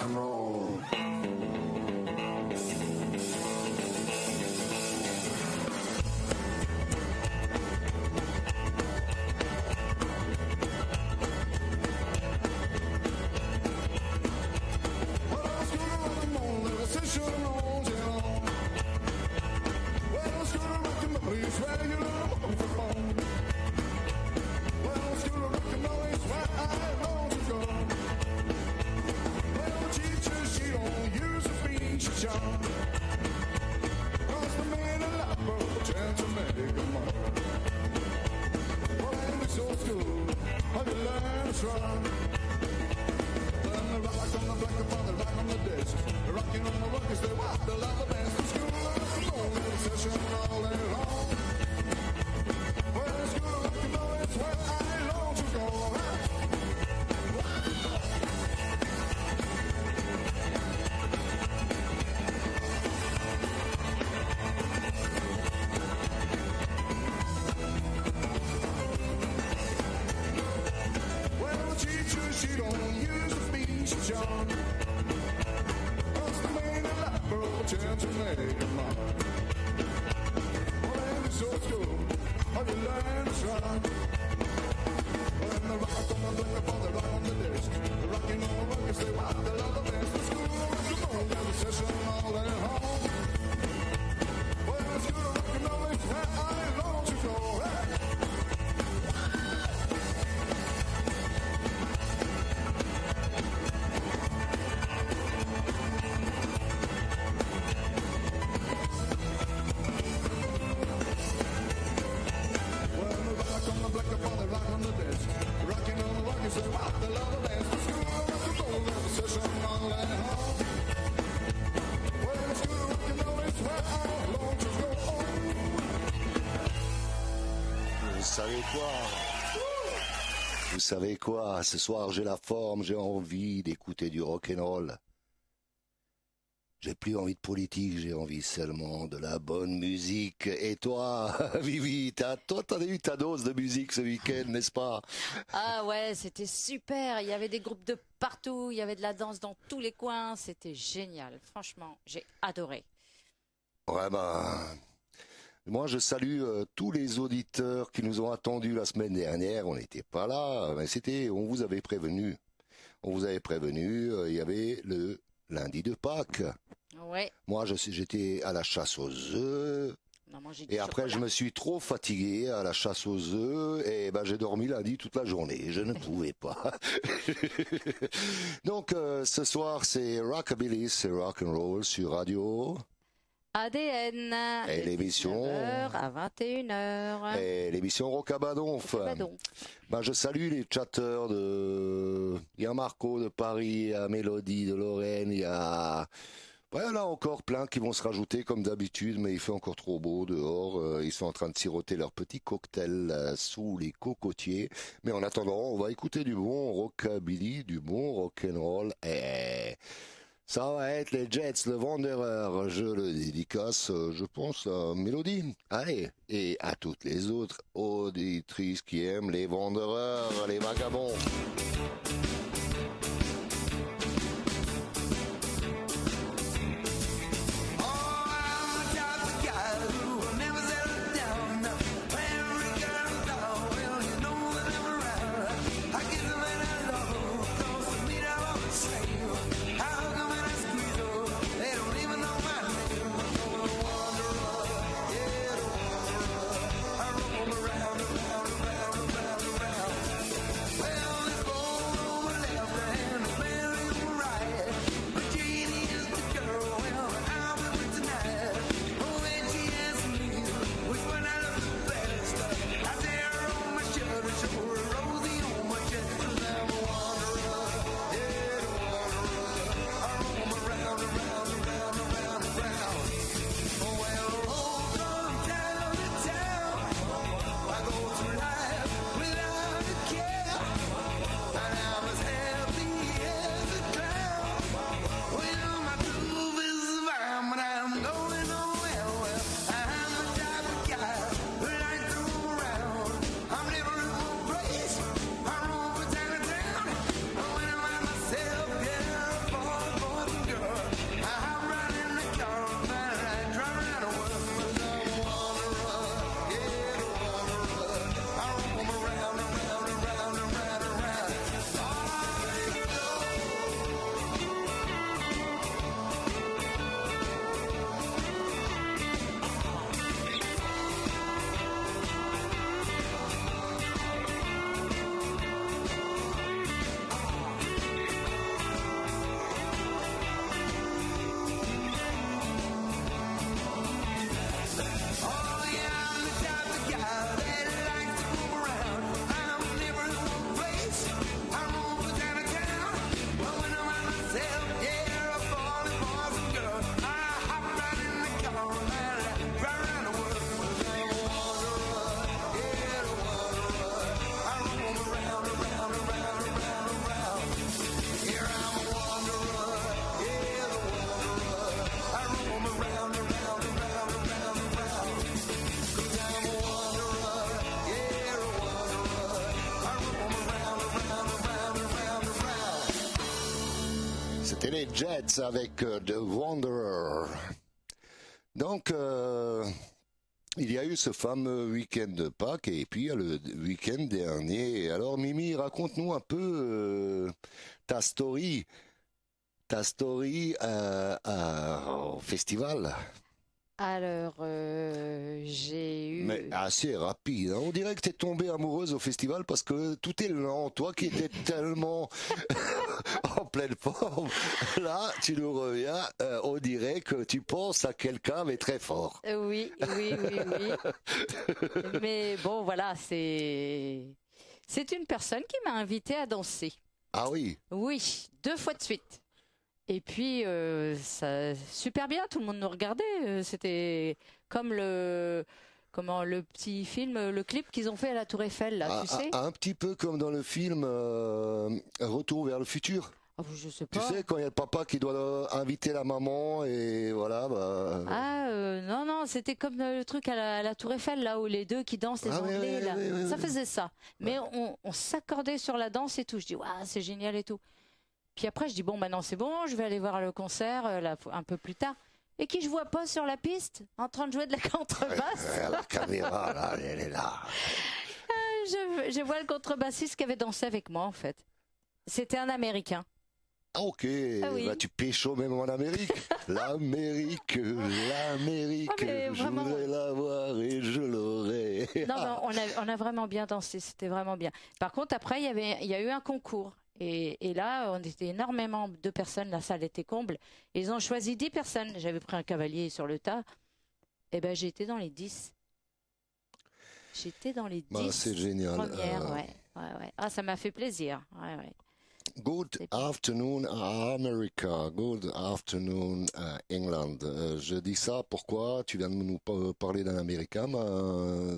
rock and roll. Vous savez quoi? Ce soir j'ai la forme, j'ai envie d'écouter du rock'n'roll. J'ai plus envie de politique, j'ai envie seulement de la bonne musique. Et toi, Vivi, t'as eu ta dose de musique ce week-end, n'est-ce pas? Ah ouais, c'était super. Il y avait des groupes de partout, il y avait de la danse dans tous les coins. C'était génial. Franchement, j'ai adoré. Ouais, moi, je salue tous les auditeurs qui nous ont attendus la semaine dernière. On n'était pas là, mais on vous avait prévenu. On vous avait prévenu. Il y avait le lundi de Pâques. Ouais. Moi, j'étais à la chasse aux œufs. Non, et après, je me suis trop fatigué à la chasse aux œufs et j'ai dormi lundi toute la journée. Je ne pouvais pas. Donc, ce soir, c'est Rockabilly, c'est Rock'n'Roll sur Radio ADN. Et l'émission 19h à 21h. Et l'émission Rockabadonf. Je salue les chatteurs il y a Marco de Paris, il y a Mélodie de Lorraine, il y a là encore plein qui vont se rajouter comme d'habitude, mais il fait encore trop beau dehors. Ils sont en train de siroter leur petit cocktail sous les cocotiers. Mais en attendant, on va écouter du bon rockabilly, du bon rock'n'roll. Et ça va être les Jets, le Wanderer. Je le dédicace, je pense, à Mélodie. Allez, et à toutes les autres auditrices qui aiment les Wanderers, les vagabonds. Well, this boy C'était les Jets avec The Wanderer. Donc, il y a eu ce fameux week-end de Pâques et puis il y a le week-end dernier. Alors Mimi, raconte-nous un peu ta story au festival. Alors, j'ai eu... Mais assez rapide, hein. On dirait que t'es tombée amoureuse au festival parce que tout est lent. Toi qui étais tellement en pleine forme, là, tu nous reviens, on dirait que tu penses à quelqu'un, mais très fort. Oui. Mais bon, voilà, c'est une personne qui m'a invitée à danser. Ah oui? Oui, 2 fois de suite. Et puis, ça, super bien, tout le monde nous regardait. C'était comme le petit film, le clip qu'ils ont fait à la Tour Eiffel, là, tu sais. Un petit peu comme dans le film Retour vers le futur. Oh, je sais pas. Tu sais, quand il y a le papa qui doit inviter la maman et voilà. Non, c'était comme le truc à la Tour Eiffel, là, où les deux qui dansent, les Anglais, là. Ça faisait ça. Mais on s'accordait sur la danse et tout. Je dis, waouh, c'est génial et tout. Puis après, je dis, bon, maintenant c'est bon, je vais aller voir le concert là, un peu plus tard. Et qui je vois pas sur la piste, en train de jouer de la contrebasse. La caméra, là, elle est là. Je vois le contrebassiste qui avait dansé avec moi, en fait. C'était un Américain. Ah, ok, oui. Bah, tu pécho même en Amérique. L'Amérique, je voudrais la voir et je l'aurai. Non, on a vraiment bien dansé, c'était vraiment bien. Par contre, après, il y a eu un concours. Et là, on était énormément de personnes, la salle était comble. Ils ont choisi 10 personnes. J'avais pris un cavalier sur le tas. Et ben, j'ai été dans les 10. J'étais dans les 10 c'est génial. premières, ouais. Ah, ça m'a fait plaisir. Ouais. Good afternoon America, good afternoon England. Je dis ça pourquoi tu viens de nous parler d'un Américain.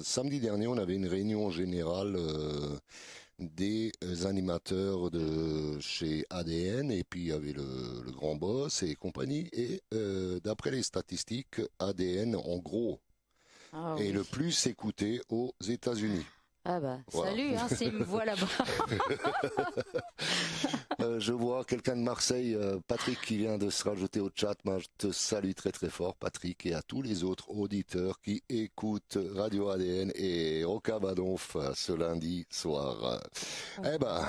Samedi dernier, on avait une réunion générale des animateurs de chez ADN et puis il y avait le grand boss et compagnie. Et d'après les statistiques, ADN en gros est le plus écouté aux États-Unis. Ah bah, voilà. Salut, s'il me voit là-bas. Je vois quelqu'un de Marseille, Patrick, qui vient de se rajouter au chat. Moi, je te salue très très fort, Patrick, et à tous les autres auditeurs qui écoutent Radio ADN et Rocabadonf ce lundi soir. Eh ben,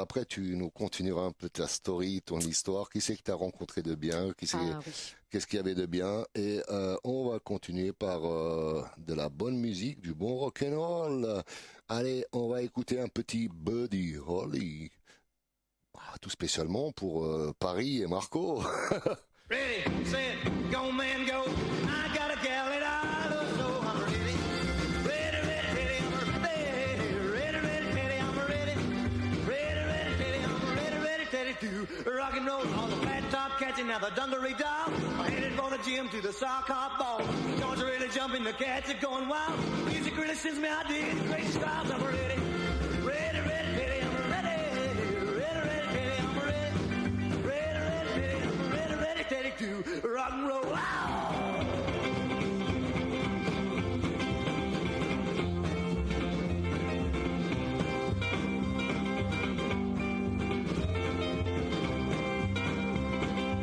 après, tu nous continueras un peu ta story, ton histoire. Qui c'est que tu as rencontré de bien? Qu'est-ce qu'il y avait de bien? Et on va continuer par de la bonne musique, du bon rock'n'roll. Allez, on va écouter un petit Buddy Holly. Tout spécialement pour Paris et Marco. Ready, set, go man go. I got a gal that I love so I'm ready. Ready, I'm ready. I'm ready. Ready to rock and roll on the flat top catching now the dungaree doll. I'm headed for the gym to the sock hop ball. Joints are really jumping, the cats are going wild. Music really sends me ideas, great styles. I'm ready. Ready, I'm ready. To rock and roll. Wow.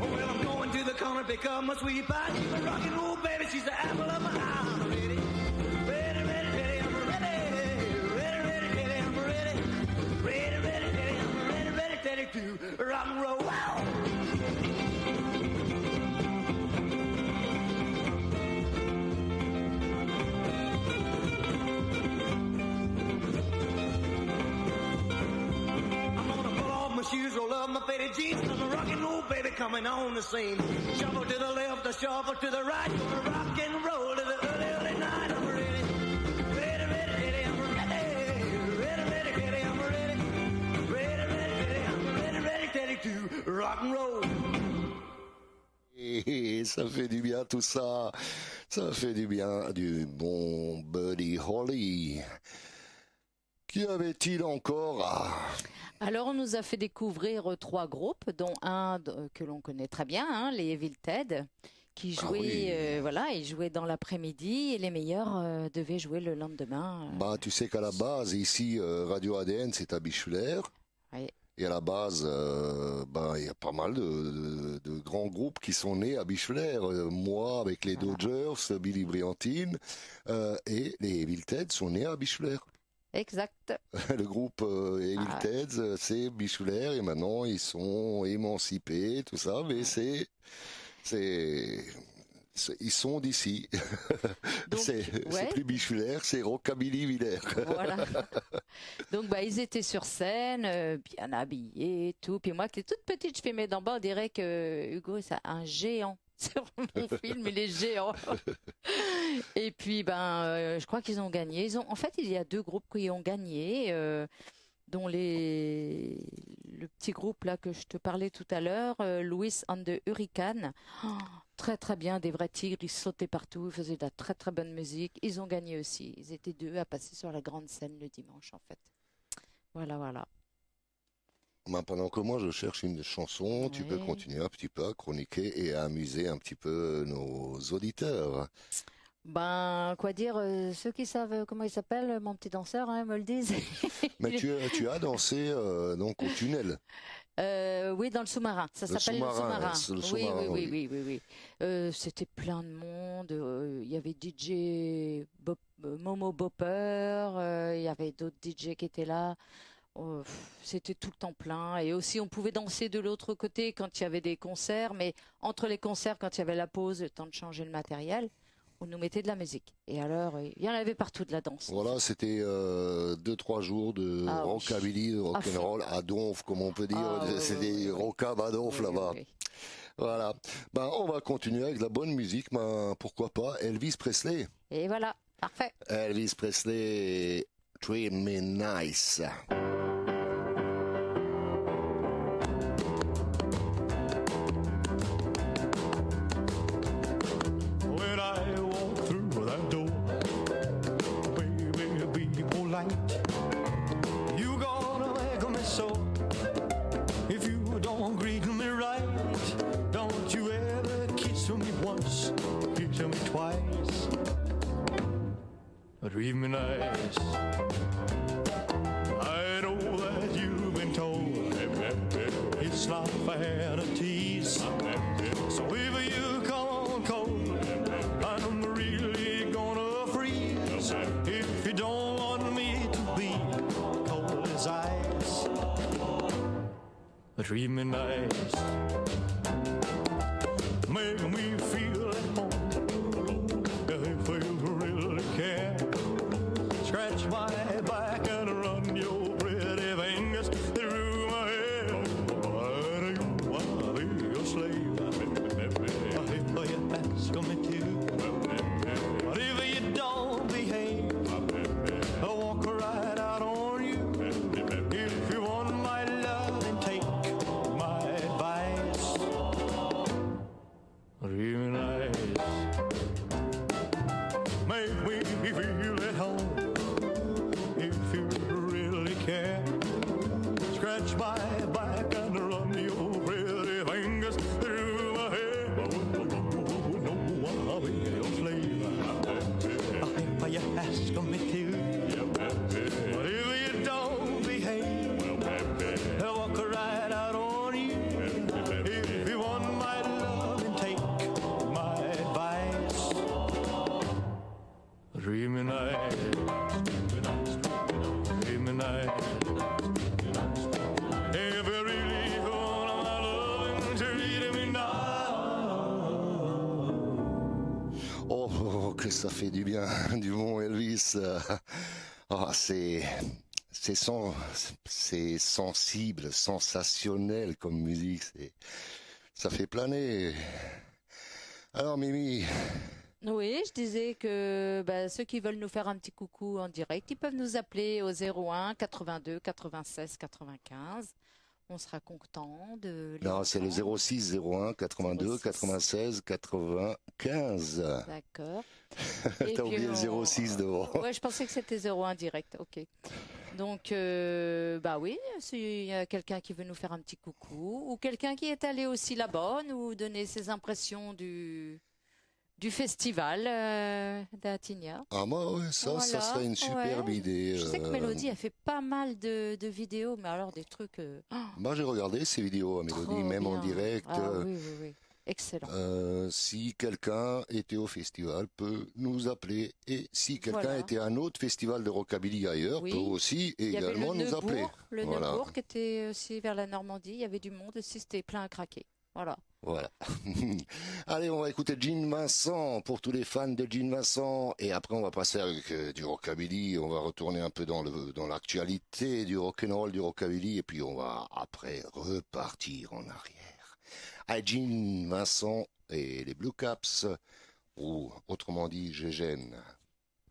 Oh, well, I'm going to the corner, pick up my sweetie pie. A rock and roll baby, she's the apple of my eye. I'm ready. Ready, I'm ready. I'm ready to rock and roll. Wow. Shoes, roll up my faded jeans, cause a rock and roll baby coming on the scene. Shuffle to the left, a shuffle to the right, gonna rock and roll to the early, early night. I'm ready, I'm ready, I'm ready, I'm ready to rock and roll. Et ça fait du bien tout ça, ça fait du bien, du bon Buddy Holly. Qui avait-il encore? Alors, on nous a fait découvrir 3 groupes, dont un que l'on connaît très bien, les Evil Ted, qui jouaient, ils jouaient dans l'après-midi et les meilleurs devaient jouer le lendemain. Tu sais qu'à la base, ici, Radio ADN, c'est à Bichulaire. Oui. Et à la base, il y a pas mal de grands groupes qui sont nés à Bischoffer. Moi, avec les Dodgers, Billy Briantine, et les Evil Teds sont nés à Bischoffer. Exact. Le groupe Evil Teds, c'est Bischoffer, et maintenant ils sont émancipés, tout ça, mais ils sont d'ici. C'est plus Bischoffer, c'est Rockabilly Villers. Voilà. Donc ils étaient sur scène, bien habillés et tout. Puis moi qui étais toute petite, je filmais d'en bas, on dirait que Hugo c'est un géant. Sur mon film, il est géant. Et puis je crois qu'ils ont gagné. En fait, il y a 2 groupes qui ont gagné. Dont le petit groupe là que je te parlais tout à l'heure, Louis and the Hurricane. Oh, très très bien, des vrais tigres, ils sautaient partout, ils faisaient de la très très bonne musique. Ils ont gagné aussi. Ils étaient 2 à passer sur la grande scène le dimanche en fait. Voilà. Pendant que moi je cherche une chanson, tu peux continuer un petit peu à chroniquer et à amuser un petit peu nos auditeurs. Quoi dire, ceux qui savent comment il s'appelle, mon petit danseur, me le disent. Mais tu as dansé donc au tunnel. Oui, dans le sous-marin. Ça s'appelle le sous-marin. Le sous-marin. Oui. C'était plein de monde. Il y avait DJ Momo Bopper. Il y avait d'autres DJ qui étaient là. C'était tout le temps plein. Et aussi, on pouvait danser de l'autre côté quand il y avait des concerts. Mais entre les concerts, quand il y avait la pause, le temps de changer le matériel, on nous mettait de la musique. Et alors, il y en avait partout de la danse. Voilà, c'était 2-3 jours de rockabilly, de rock'n'roll à Donf, comme on peut dire. C'était rockab à Donf là-bas. Oui. Voilà. On va continuer avec de la bonne musique. Pourquoi pas Elvis Presley. Et voilà, parfait. Elvis Presley, Treat Me Nice. You gonna make me so. If you don't greet me right, don't you ever kiss me once, kiss me twice. Treat me nice. I know that you've been told it's not fair to tease. So if you come on cold, I'm really gonna freeze. If you don't want me to be cold as ice, treat me nice. Make me feel at home. If you really care, scratch my back and run your pretty fingers through my hair. Why do you wanna be a slave? If you ask me to, but if you don't behave, I'll walk right out on you. If you want my love, then take my advice. Treat me nice. Make me feel at home. If you really care, scratch my back and run your pretty fingers through my hair. No, I'll be your slave. If you ask me to, but if you don't behave, I'll walk right out on you. If you want my love, then take my advice. Treat me nice. Treat me nice. If you really want my love, treat me nice. Oh, que ça fait du bien, du bon Elvis. C'est sensible, sensationnel comme musique. Ça fait planer. Alors Mimi. Oui, je disais que ceux qui veulent nous faire un petit coucou en direct, ils peuvent nous appeler au 01 82 96 95. On sera content de les Non, c'est le entendre. 06 01 82 96 95. D'accord. T'as oublié le 06 devant. Ouais, je pensais que c'était 01 direct. Ok. Donc, oui, s'il y a quelqu'un qui veut nous faire un petit coucou, ou quelqu'un qui est allé aussi là-bas, nous donner ses impressions du du festival d'Attigna. Ah moi ouais, ça serait une superbe idée. Je sais que Mélodie a fait pas mal de vidéos, mais alors des trucs... Moi j'ai regardé ces vidéos à Mélodie, même en direct. Oui. Excellent. Si quelqu'un était au festival, peut nous appeler. Et si quelqu'un était à un autre festival de rockabilly ailleurs, peut aussi également nous appeler. Le Neubourg qui était aussi vers la Normandie. Il y avait du monde aussi, c'était plein à craquer. Voilà. Allez, on va écouter Gene Vincent pour tous les fans de Gene Vincent. Et après, on va passer avec du rockabilly. On va retourner un peu dans l'actualité du rock'n'roll, du rockabilly. Et puis, on va après repartir en arrière. Allez, Gene Vincent et les Blue Caps. Ou, autrement dit, Gégène.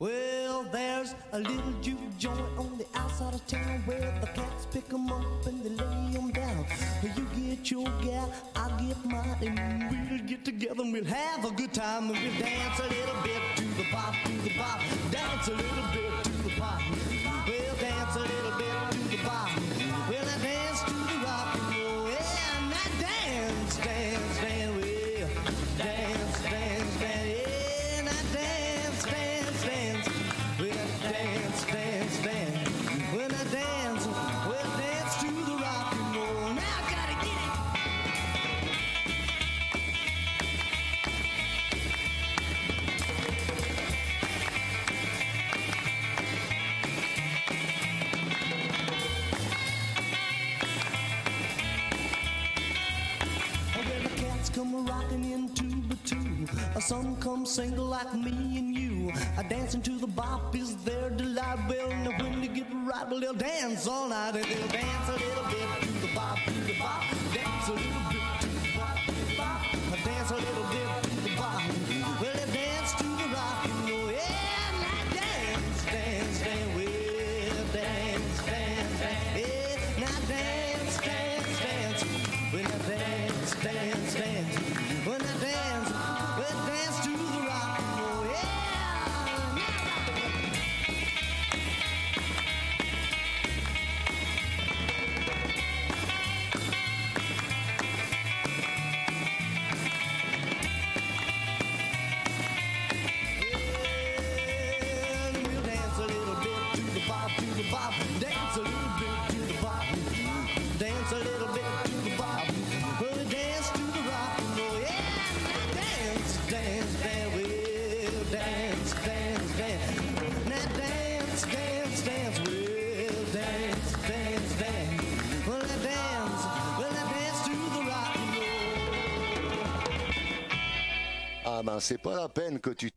Well, there's a little juke joint on the outside of town where the cats pick 'em up and they lay 'em down. You get your gal, I get mine, and we'll get together and we'll have a good time and we'll dance a little bit to the pop, dance a little bit to the pop. We'll dance a little bit to the pop. Well, I dance to the rock and roll, yeah, and I dance, dance, dance, well, dance, dance, dance, yeah, and I dance, dance, dance. When I dance, dance, dance. When I dance, we'll dance to the rock and roll. Now I gotta get it. When the cats come rocking in two by two, some come single like me and you. Dancing to the bop is their delight. Well, now when they get right, well, they'll dance all night and they'll dance a little bit to the bop, dance a little bit to the bop, dance a little bit to the bop. Well, they dance to the rock and roll, yeah, and I dance, dance, dance, well, dance, dance, dance, yeah, now dance, dance, dance. When I dance, dance, dance, when I dance, well, dance to the rock and roll, yeah. We'll dance a little bit to the bop, dance a little bit to the bop, dance a little bit to the bop. We'll dance to the rock and roll, yeah. Dance, dance, dance, we'll dance, dance, dance. Now dance, dance, dance, we'll dance, dance, dance. Well, I dance to the rock and roll. Ah ben c'est pas la peine que tu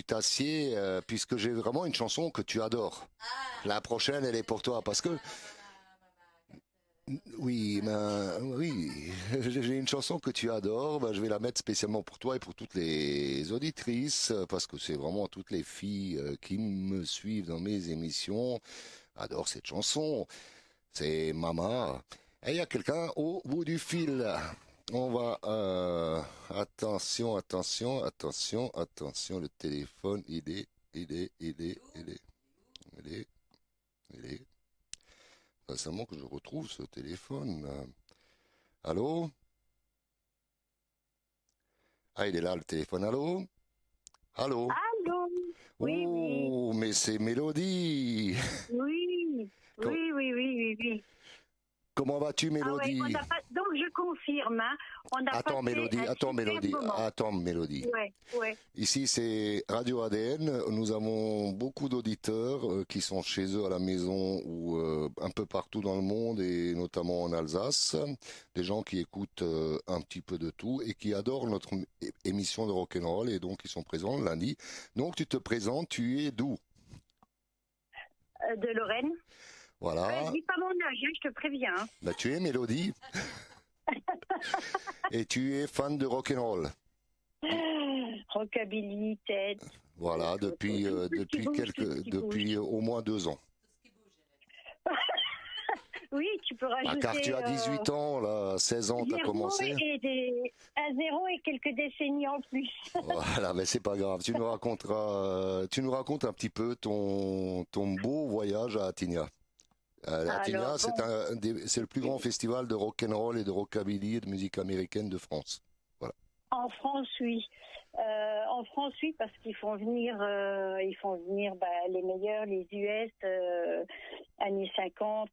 t'assieds puisque j'ai vraiment une chanson que tu adores. La prochaine elle est pour toi parce que oui j'ai une chanson que tu adores. Ben, je vais la mettre spécialement pour toi et pour toutes les auditrices parce que c'est vraiment toutes les filles qui me suivent dans mes émissions adorent cette chanson. C'est Mama. Et il y a quelqu'un au bout du fil. On va attention, le téléphone, il est. Récemment que je retrouve ce téléphone. Allô? Ah, il est là le téléphone. Allô? Allô? Oui, oh, mais c'est Mélodie. Oui. Comment vas-tu, Mélodie? Donc je confirme, hein, Attends, Mélodie. Ouais. Ici, c'est Radio ADN. Nous avons beaucoup d'auditeurs qui sont chez eux à la maison ou un peu partout dans le monde et notamment en Alsace. Des gens qui écoutent un petit peu de tout et qui adorent notre émission de rock'n'roll et donc ils sont présents le lundi. Donc tu te présentes, tu es d'où? De Lorraine. Voilà. Dis pas mon âge, hein, je te préviens. Hein. Bah, tu es Mélodie. Et tu es fan de rock'n'roll. Rockabilly, tête. Voilà, depuis au moins 2 ans. Oui, tu peux rajouter... car tu as 18 ans, là, 16 ans, tu as commencé. À 0 et quelques décennies en plus. Voilà, mais c'est pas grave. Tu nous racontes un petit peu ton beau voyage à Attigna. Attigna, c'est le plus grand festival de rock'n'roll et de rockabilly et de musique américaine de France. Voilà. En France, oui. En France, oui, parce qu'ils font venir, les meilleurs, les US, années 50,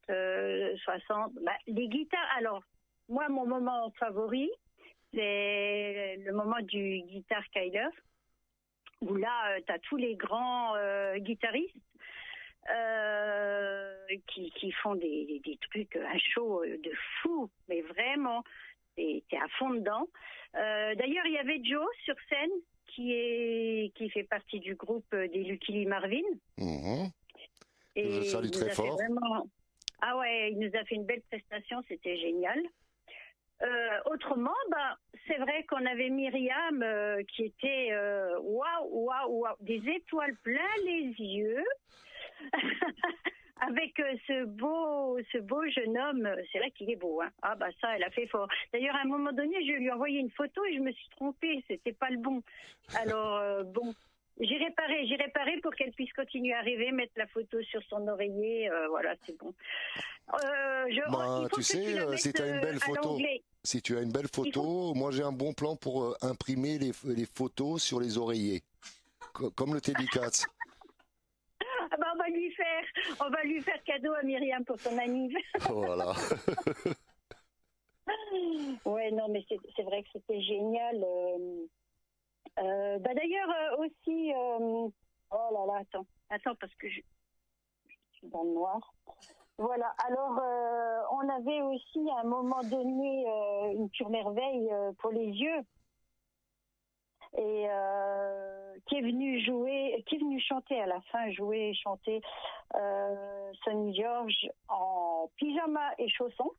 60. Les guitares. Alors, moi, mon moment favori, c'est le moment du Guitar Kyler, où là, tu as tous les grands guitaristes qui font des trucs, un show de fou, mais vraiment. T'es à fond dedans. D'ailleurs, il y avait Joe sur scène qui fait partie du groupe des Lucky Lee Marvin. Mmh. Et je salue très fort. Ah ouais, il nous a fait une belle prestation, c'était génial. Autrement, c'est vrai qu'on avait Myriam qui était waouh, des étoiles plein les yeux. Avec ce beau jeune homme, c'est vrai qu'il est beau, hein. Ah ça, elle a fait fort. D'ailleurs, à un moment donné, je lui ai envoyé une photo et je me suis trompée, c'était pas le bon. Alors j'ai réparé pour qu'elle puisse continuer à rêver, mettre la photo sur son oreiller, voilà, c'est bon. Tu sais, si tu as une belle photo, si tu as une belle photo, moi j'ai un bon plan pour imprimer les photos sur les oreillers, comme le Teddy Cats. On va lui faire cadeau à Myriam pour son anniversaire. Voilà. Ouais, non, mais c'est vrai que c'était génial. D'ailleurs aussi, oh là là, attends parce que je suis dans le noir. Voilà. Alors, on avait aussi à un moment donné une pure merveille pour les yeux. Et qui est venu chanter à la fin, chanter Sonny George en pyjama et chaussons.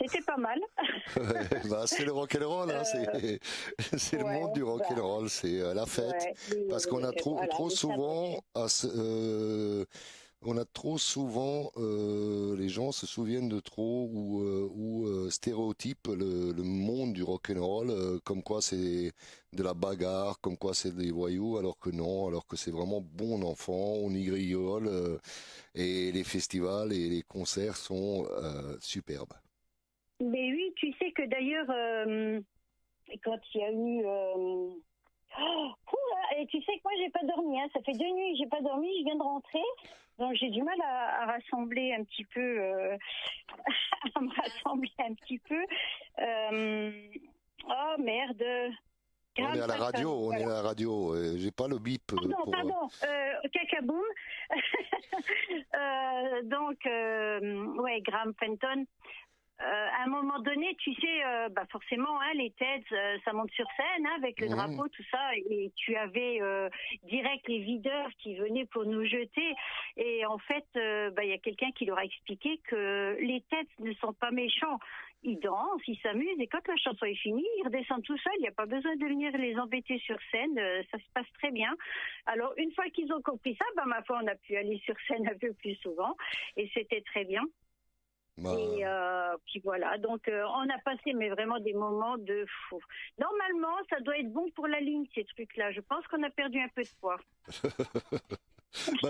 C'était pas mal. C'est le rock'n'roll, hein, c'est le monde du rock'n'roll, c'est la fête. Parce qu'on a trop souvent les gens se souviennent de trop ou stéréotypent le monde du rock'n'roll comme quoi c'est de la bagarre, comme quoi c'est des voyous, alors que non, alors que c'est vraiment bon enfant, on y rigole et les festivals et les concerts sont superbes. Mais oui, tu sais que d'ailleurs, quand il y a eu... et tu sais que moi j'ai pas dormi, hein. Ça fait 2 nuits que j'ai pas dormi, je viens de rentrer, donc j'ai du mal à rassembler un petit peu, à me rassembler un petit peu. Oh merde. On est à la radio, j'ai pas le bip. Pardon, cacaboum. Graham Fenton. À un moment donné, tu sais, forcément, hein, les têtes, ça monte sur scène, hein, avec le drapeau, tout ça, et tu avais direct les videurs qui venaient pour nous jeter. Et en fait, y a quelqu'un qui leur a expliqué que les têtes ne sont pas méchants. Ils dansent, ils s'amusent, et quand la chanson est finie, ils redescendent tout seuls. Il n'y a pas besoin de venir les embêter sur scène. Ça se passe très bien. Alors, une fois qu'ils ont compris ça, ma foi, on a pu aller sur scène un peu plus souvent, et c'était très bien. Et puis voilà, donc on a passé mais vraiment des moments de fou. Normalement, ça doit être bon pour la ligne, ces trucs-là. Je pense qu'on a perdu un peu de poids.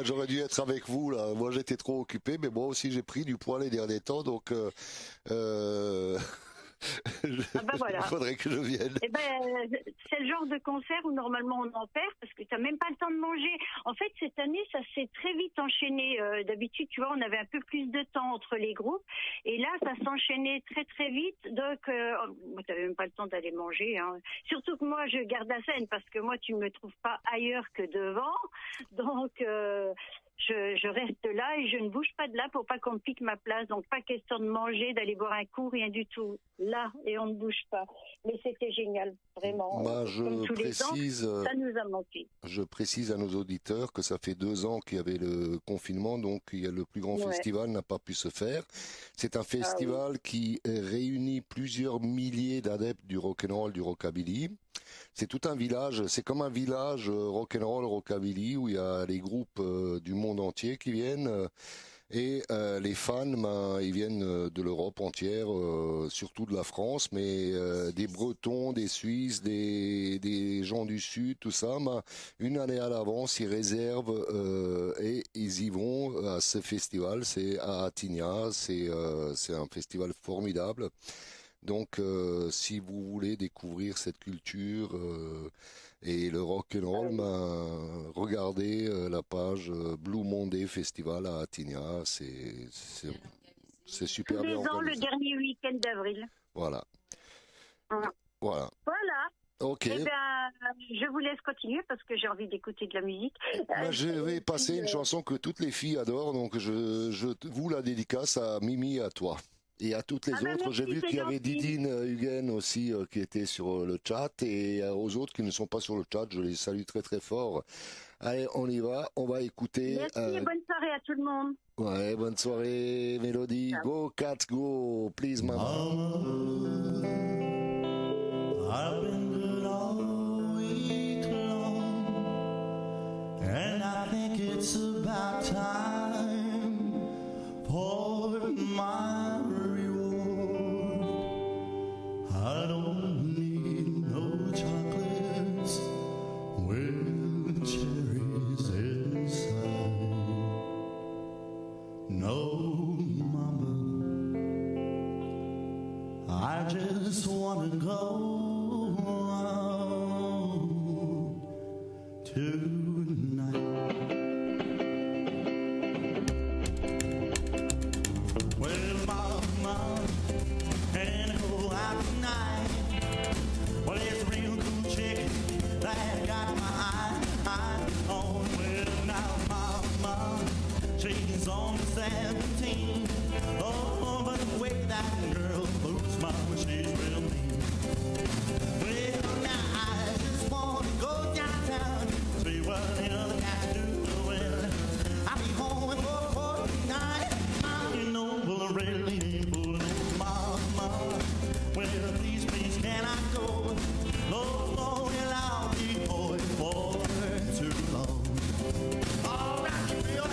J'aurais dû être avec vous là. Moi, j'étais trop occupé, mais moi aussi j'ai pris du poids les derniers temps, donc voilà. Il faudrait que je vienne. C'est le genre de concert où normalement on en perd parce que tu n'as même pas le temps de manger. En fait, cette année, ça s'est très vite enchaîné. D'habitude, tu vois, on avait un peu plus de temps entre les groupes. Et là, ça s'enchaînait très très vite. Donc, tu n'avais même pas le temps d'aller manger, hein. Surtout que moi, je garde la scène parce que moi, tu ne me trouves pas ailleurs que devant. Donc... Je reste là et je ne bouge pas de là pour pas qu'on me pique ma place. Donc pas question de manger, d'aller boire un coup, rien du tout. Là, et on ne bouge pas. Mais c'était génial, vraiment. Comme tous les ans, ça nous a manqué. Je précise à nos auditeurs que ça fait 2 ans qu'il y avait le confinement, donc le plus grand festival n'a pas pu se faire. C'est un festival qui réunit plusieurs milliers d'adeptes du rock'n'roll, du rockabilly. C'est tout un village, c'est comme un village rock'n'roll, rockabilly, où il y a les groupes du monde entier qui viennent. Et les fans, ils viennent de l'Europe entière, surtout de la France, mais des Bretons, des Suisses, des gens du Sud, tout ça. Une année à l'avance, ils réservent et ils y vont à ce festival. C'est à Attigna, c'est un festival formidable. Donc, si vous voulez découvrir cette culture et le rock and roll, regardez la page Blue Monday Festival à Attigna. C'est super bien organisé. Tous les ans, le dernier week-end d'avril. Voilà. Voilà. Ok. Eh bien, je vous laisse continuer parce que j'ai envie d'écouter de la musique. Je vais passer une chanson que toutes les filles adorent, donc je vous la dédicace à Mimi et à toi. Et à toutes les autres, merci, j'ai vu qu'il y avait Didine Huguen aussi qui était sur le chat, et aux autres qui ne sont pas sur le chat, je les salue très très fort. Allez, on y va, on va écouter. Merci et bonne soirée à tout le monde. Ouais, bonne soirée, Mélodie. Go, Cats, go, please, maman. I've been good all week long, and I think it's about time for my reward. I don't need no chocolates with cherries inside. No, mama, I just wanna go tonight. Well, mama, and go out tonight. Well, it's a real cool chick that got my eye on. Well, now, mama, she's on 17. Oh, but the way that girl moves, mama, she's real mean. Well, now I just wanna go downtown, see what the other guys do. Well, I'll be home for tonight. You know, well, really ain't fooling old mama. Well, please, can I go? Lord, Lord, well, I'll be going for too long. All right, Bill.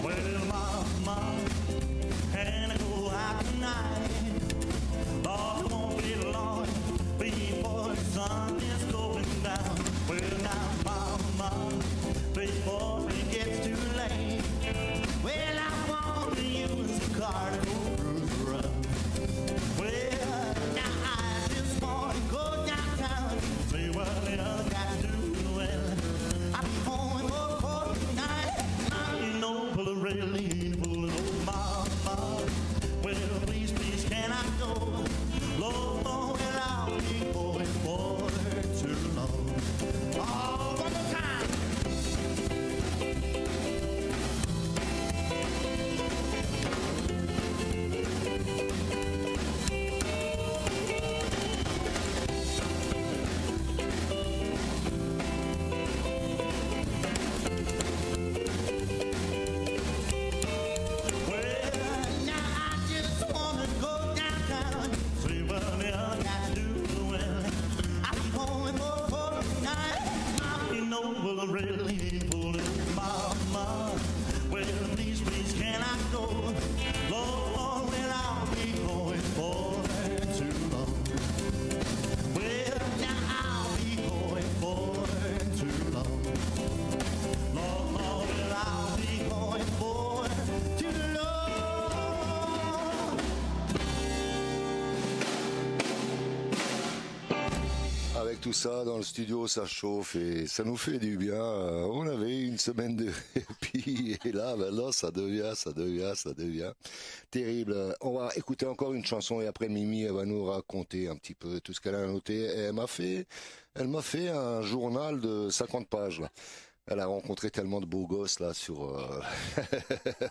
Well, mama, can I go out tonight? Lord, it won't be long before the sun is going down. Well, now, mama, before it gets too late, well, I want to use the car to go cruise around. Well, now I just want to go downtown, see what the other guys do. Well, I'll be home for tonight. You know, well, really ain't fooling old mama. Well, please, can I go? Lord, well, I'll be going for too long. Oh, one more time. Well, now I just wanna go downtown, see what the other guys do. Well, I'll be going for tonight. You know, well, I really ain't fooling mama. Well, please, can I go? Lord, well, I'll be going for too long. Well, now I'll be going for too long. Lord, well, I'll be going for too long. Avec tout ça dans le studio, ça chauffe et ça nous fait du bien. On avait une semaine de répit et là, maintenant, ça devient terrible. On va écouter encore une chanson et après Mimi, elle va nous raconter un petit peu tout ce qu'elle a noté. Et elle m'a fait un journal de 50 pages là. Elle a rencontré tellement de beaux gosses là sur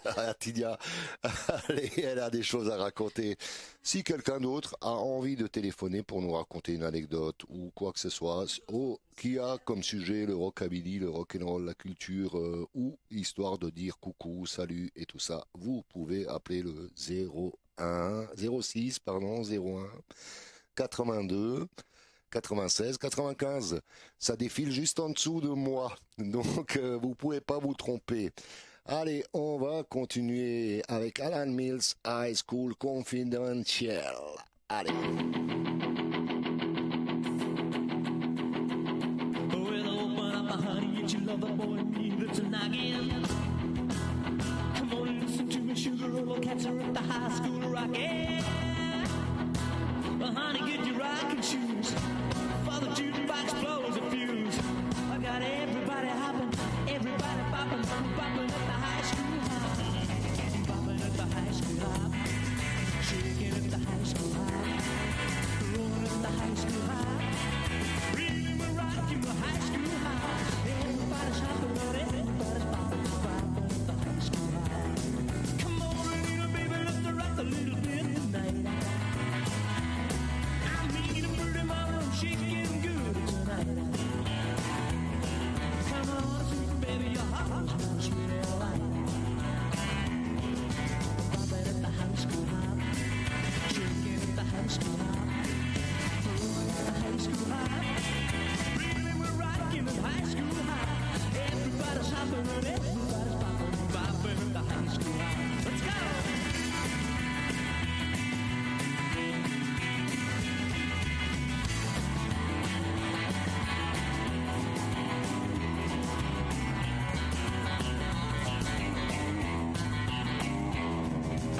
Attigna. Allez, elle a des choses à raconter. Si quelqu'un d'autre a envie de téléphoner pour nous raconter une anecdote ou quoi que ce soit, qui a comme sujet le rockabilly, le rock'n'roll, la culture ou histoire de dire coucou, salut et tout ça, vous pouvez appeler le 01 82 96, 95. Ça défile juste en dessous de moi. Donc, vous pouvez pas vous tromper. Allez, on va continuer avec Alan Mills, High School Confidential. Allez. Well, open up, honey, get your lover boy and me that's a noggin. Come on and listen to me, sugar, little cats are at the high school rockin'. Well, honey, get your rockin' shoes, for the jukebox blows a fuse. I got everybody hoppin', everybody boppin', boppin' at the high school hop. Boppin' at the high school hop, shaking at the high school hop, rolling at the high school hop. Really, we're rocking the high school hop. Everybody's hoppin', everybody's boppin', boppin' at the high school hop. Come on, little baby, let's rock a little bit tonight. I mean, a pretty mama, I'm shaking good tonight. Come on, sweet baby, your heart is my sweet delight. Bopping at the high school hop, shaking at the high school hop, rolling at the high school hop. Really, we're rocking the high school hop. Everybody's hopping and everybody's bopping, bopping at the high school hop. Let's go!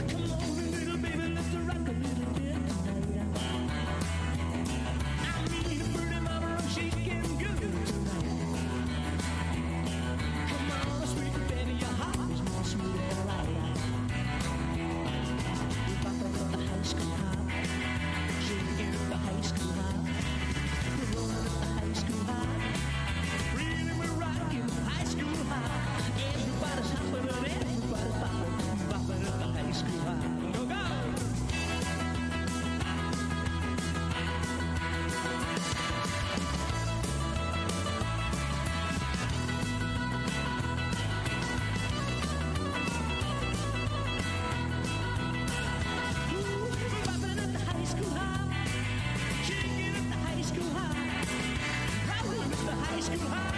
Come on, little baby, let's rock a little bit tonight. I mean, a pretty mama, I'm shaking good tonight. Come on, sweet baby, your heart is my sweet delight. We're bopping at the high school hop, shaking at the high school hop, we're rolling at the high school hop. Really, we're rocking the high school hop. Everybody's hopping and everybody's bopping, bopping at the high school hop. Go, go! We're bopping at the high school hop, shaking at the high school hop, rolling at the high school hop,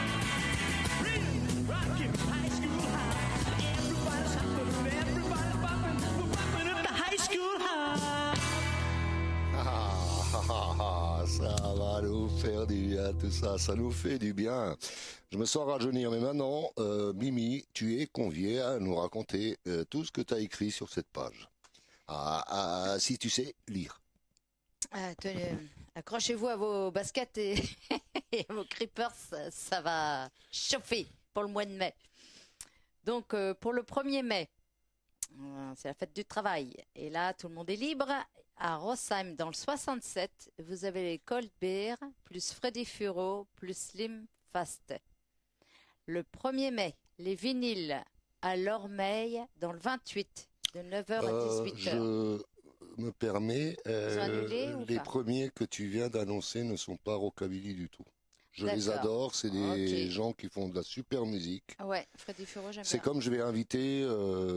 really rocking the high school hop. Everybody's hopping, everybody's bopping, we're bopping at the high school hop. Ça va nous faire du bien, tout ça, ça nous fait du bien. Je me sens rajeunir, mais maintenant, Mimi, tu es conviée à nous raconter tout ce que tu as écrit sur cette page. Si tu sais lire. Tenez, accrochez-vous à vos baskets et, et à vos creepers, ça va chauffer pour le mois de mai. Donc, pour le 1er mai, c'est la fête du travail. Et là, tout le monde est libre. À Rossheim, dans le 67, vous avez les Cold Beer, plus Freddy Furo, plus Slim Fast. Le 1er mai, les vinyles à l'Ormeil, dans le 28, de 9h à 18h. Je me permets, annulés ou les pas premiers que tu viens d'annoncer ne sont pas rockabilly du tout. Je les D'accord. adore, c'est des Ok. gens qui font de la super musique. Ouais, Freddy Furo, j'aime C'est bien. comme je vais inviter,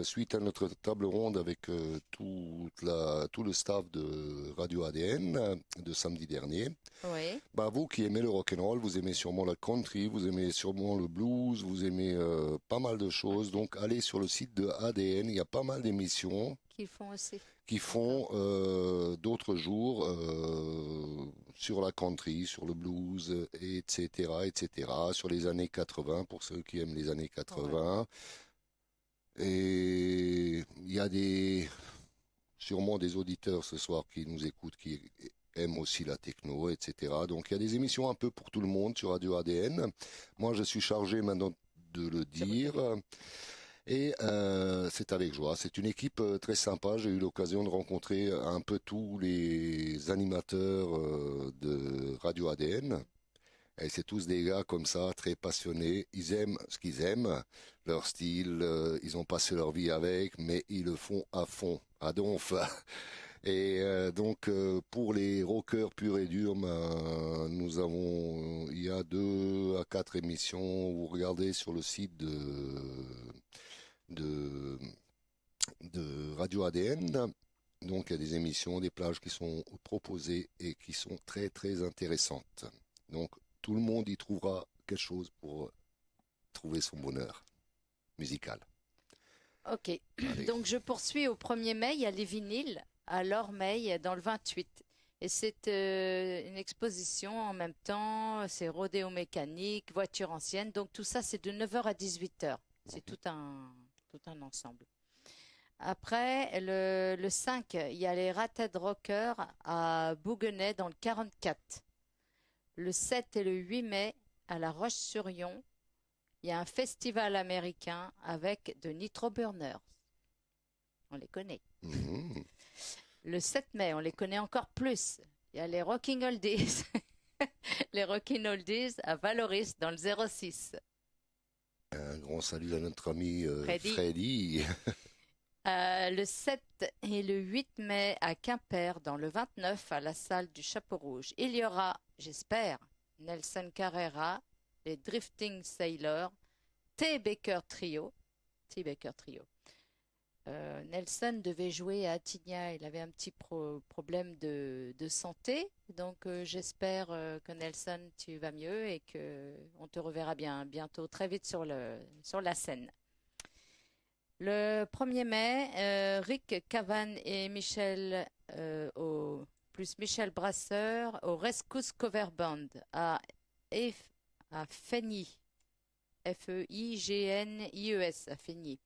suite à notre table ronde avec tout le staff de Radio ADN de samedi dernier, Oui, bah vous qui aimez le rock'n'roll, vous aimez sûrement la country, vous aimez sûrement le blues, vous aimez pas mal de choses. Donc allez sur le site de ADN, il y a pas mal d'émissions qu'ils font aussi. qui font d'autres jours sur la country, sur le blues, etc., sur les années 80, pour ceux qui aiment les années 80. Et il y a sûrement des auditeurs ce soir qui nous écoutent, qui aiment aussi la techno, etc. Donc il y a des émissions un peu pour tout le monde sur Radio ADN. Moi, je suis chargé maintenant de le dire. Et c'est avec joie. C'est une équipe très sympa. J'ai eu l'occasion de rencontrer un peu tous les animateurs de Radio ADN. Et c'est tous des gars comme ça, très passionnés. Ils aiment ce qu'ils aiment, leur style. Ils ont passé leur vie avec, mais ils le font à fond, à donf. Et donc pour les rockers purs et durs, il y a 2 à 4 émissions. Vous regardez sur le site de Radio ADN. Donc il y a des émissions, des plages qui sont proposées et qui sont très très intéressantes. Donc tout le monde y trouvera quelque chose pour trouver son bonheur musical. Ok, donc je poursuis au 1er mai, il y a les vinyles à l'Ormeil dans le 28. Et c'est une exposition en même temps, c'est rodéo mécanique, voiture ancienne, donc tout ça c'est de 9h à 18h. C'est tout un ensemble. Après, le 5, il y a les Rated Rockers à Bouguenais dans le 44. Le 7 et le 8 mai, à La Roche-sur-Yon, il y a un festival américain avec de Nitro Burners. On les connaît. Mhm. Le 7 mai, on les connaît encore plus. Il y a les Rocking Oldies. Les Rocking Oldies à Valoris dans le 06. Un grand salut à notre ami Freddy. Freddy. Le 7 et le 8 mai à Quimper dans le 29 à la salle du Chapeau Rouge. Il y aura, j'espère, Nelson Carrera, les Drifting Sailors, T. Baker Trio. Nelson devait jouer à Attigna, il avait un petit problème de santé, donc j'espère que Nelson tu vas mieux et que on te reverra bientôt très vite sur la scène. Le 1er mai, Rick Cavan et Michel Michel Brasseur au Rescousse Cover Band à Fegny. Fegnies à Fegny.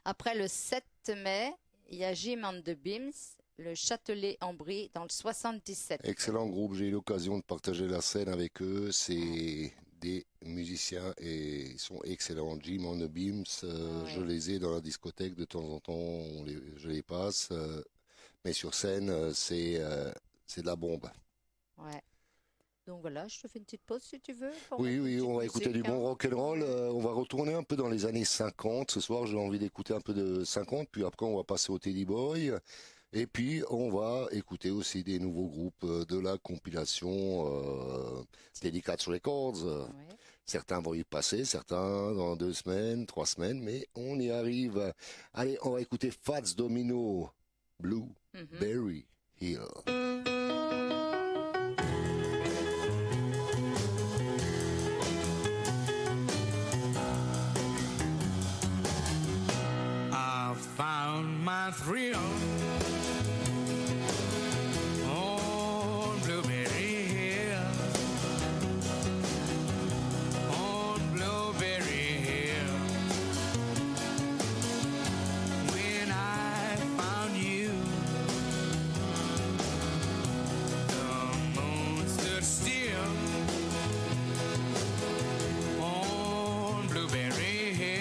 Après le 7 mai, il y a Jim and the Beams, le Châtelet-en-Brie dans le 77. Excellent groupe, j'ai eu l'occasion de partager la scène avec eux. C'est des musiciens et ils sont excellents. Jim and the Beams, je les ai dans la discothèque de temps en temps, je les passe. Mais sur scène, c'est de la bombe. Ouais. Donc voilà, je te fais une petite pause si tu veux. Oui, on va écouter du bon rock and roll. On va retourner un peu dans les années 50. Ce soir, j'ai envie d'écouter un peu de 50. Puis après, on va passer au Teddy Boy. Et puis, on va écouter aussi des nouveaux groupes de la compilation Teddy Cats Records. Ouais. Certains vont y passer, certains dans 2 semaines, 3 semaines, mais on y arrive. Allez, on va écouter Fats Domino, Blueberry Hill. Found my thrill on Blueberry Hill, on Blueberry Hill. When I found you, the moon stood still on Blueberry Hill.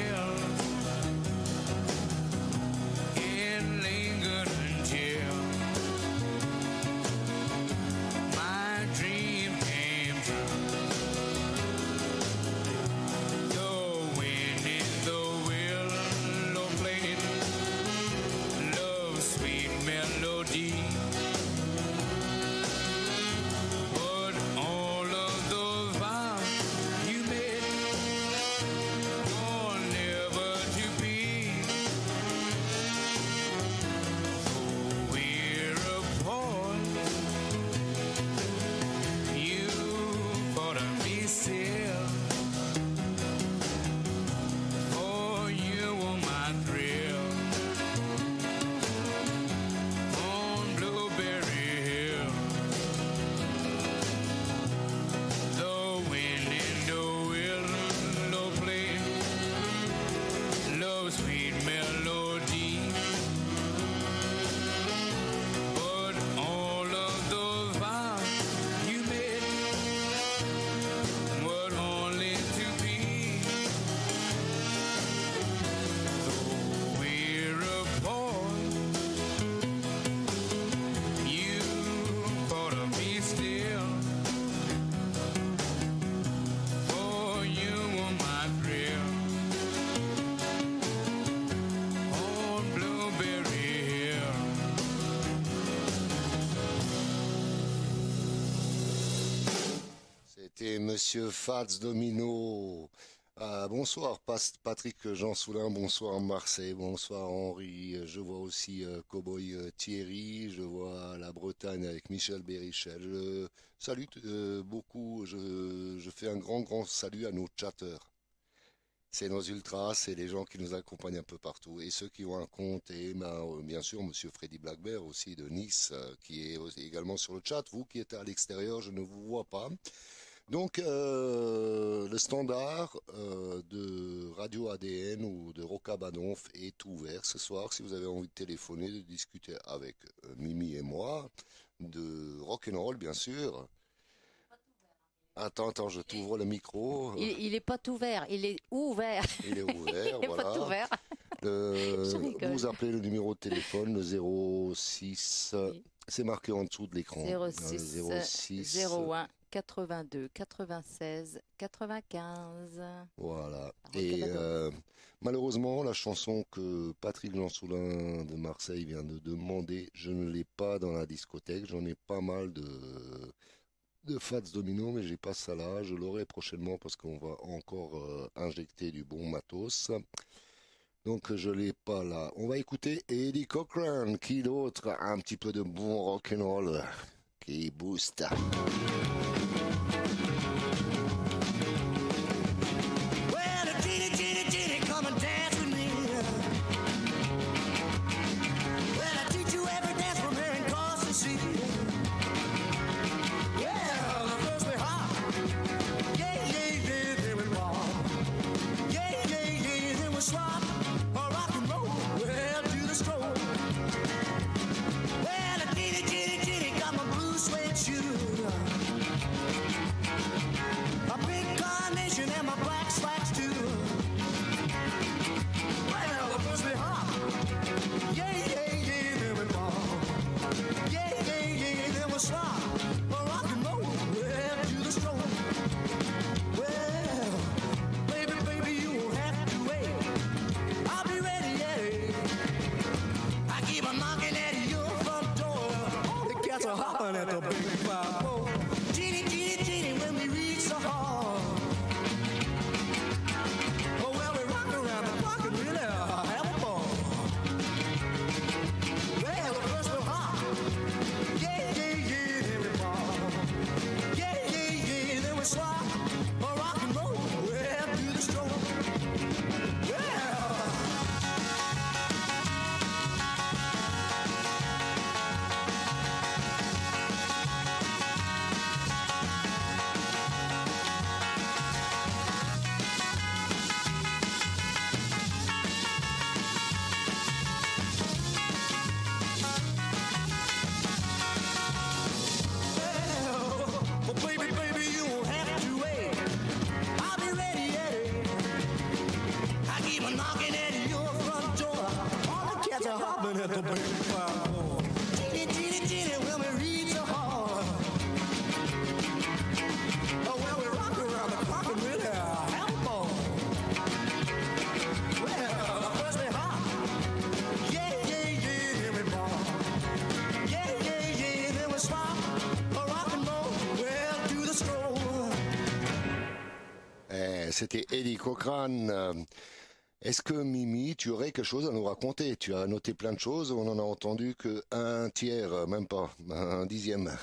C'était Monsieur Fats Domino. Bonsoir Patrick Jean Soulin, bonsoir Marseille, bonsoir Henri. Je vois aussi Cowboy Thierry, je vois la Bretagne avec Michel Bérichel. Je salue beaucoup, je fais un grand salut à nos chatteurs. C'est nos ultras, c'est les gens qui nous accompagnent un peu partout. Et ceux qui ont un compte, et bien sûr, Monsieur Freddy Blackbear aussi de Nice, qui est également sur le chat. Vous qui êtes à l'extérieur, je ne vous vois pas. Donc, le standard de Radio ADN ou de Rocabadonf est ouvert ce soir. Si vous avez envie de téléphoner, de discuter avec Mimi et moi, de rock'n'roll, bien sûr. Attends, je t'ouvre le micro. Il est pas ouvert, il est ouvert. Il est ouvert, il est voilà. pas ouvert. Vous appelez le numéro de téléphone, le 06, c'est marqué en dessous de l'écran. 06 01 82 96 95. Voilà. Et malheureusement, la chanson que Patrick Jean-Soulin de Marseille vient de demander, je ne l'ai pas dans la discothèque. J'en ai pas mal de Fats Domino, mais j'ai pas ça là. Je l'aurai prochainement parce qu'on va encore injecter du bon matos. Donc je l'ai pas là. On va écouter Eddie Cochran, qui d'autre, un petit peu de bon rock'n'roll qui booste. C'était Eddie Cochran. Est-ce que Mimi, tu aurais quelque chose à nous raconter? Tu as noté plein de choses, on en a entendu qu'un tiers, même pas, un dixième.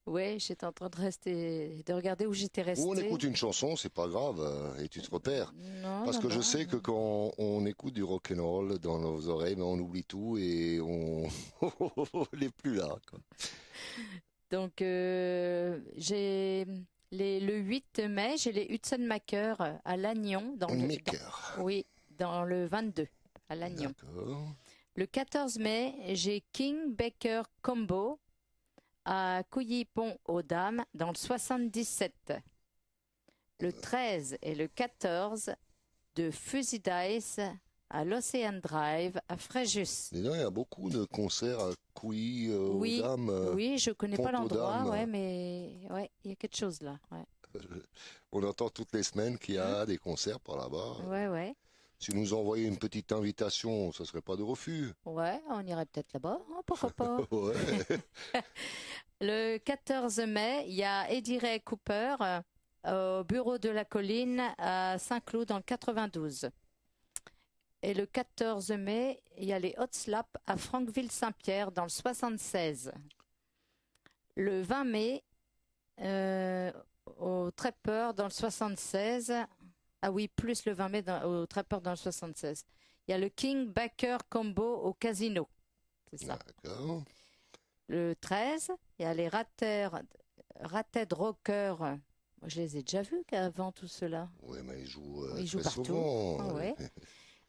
Ouais, j'étais en train de regarder où j'étais restée. Ou on écoute une chanson, c'est pas grave, et tu te repères. Non, parce que je sais que quand on écoute du rock'n'roll dans nos oreilles, ben on oublie tout et on n'est plus là, quoi. Donc, j'ai le 8 mai, j'ai les Hudson Maker à Lannion. Oui, dans le 22, à Lannion. D'accord. Le 14 mai, j'ai King Baker Combo à Couilly-Pont-aux-Dames, dans le 77. Le 13 et le 14, de Fuzzy Dice à l'Ocean Drive, à Fréjus. Il y a beaucoup de concerts à Couilly-aux-Dames. Oui, je connais pas l'endroit, mais ouais, il y a quelque chose là. Ouais. On entend toutes les semaines qu'il y a des concerts par là-bas. Ouais. Si nous envoyez une petite invitation, ça serait pas de refus. Ouais, on irait peut-être là-bas, pourquoi pas. Ouais. Le 14 mai, il y a Eddie Ray Cooper au bureau de la colline à Saint-Cloud dans le 92. Et le 14 mai, il y a les Hot Slap à Franqueville-Saint-Pierre dans le 76. Le 20 mai, au Trapper dans le 76. Ah oui, plus le 20 mai au Trapper dans le 76. Il y a le King Baker Combo au Casino. C'est ça. D'accord. Le 13, il y a les Rated Rockers. Moi, je les ai déjà vus avant tout cela. Oui, mais ils jouent, Ils jouent très partout. souvent. Ah ouais.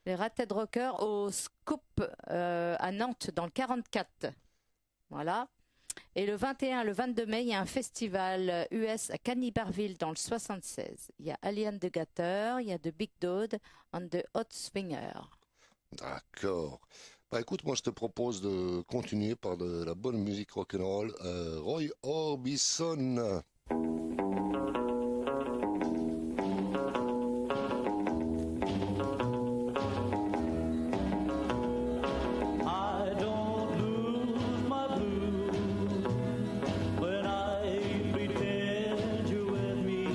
Les Rated Rockers au Scoop à Nantes dans le 44. Voilà. Et le 21, le 22 mai, il y a un festival US à Cannibarville dans le 76. Il y a Alien the Gator, il y a The Big Dode and the Hot Swinger. D'accord. Bah écoute, moi je te propose de continuer par de la bonne musique rock'n'roll. Roy Orbison. I don't lose my blues when I pretend you're with me.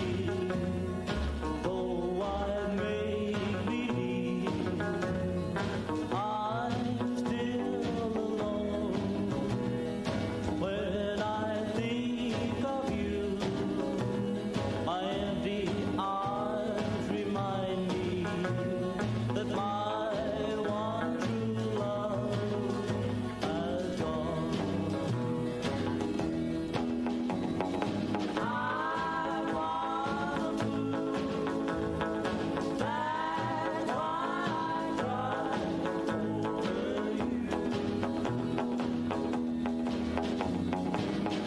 Though I make believe I'm still alone. When I think of you, my empty arms remind me that my one true love has gone. I want to, that's why I cry over you.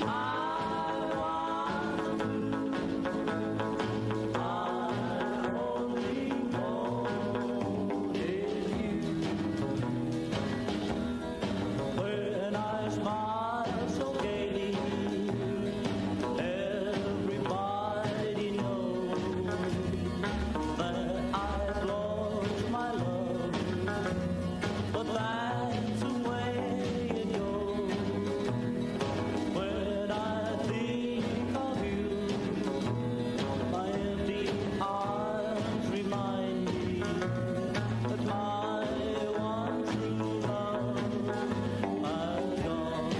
I want to, I only wanted you. When I smile so gaily, everybody knows that I've lost my love. But that's the way it goes. When I think of you, my empty arms remind me that my one true love has gone.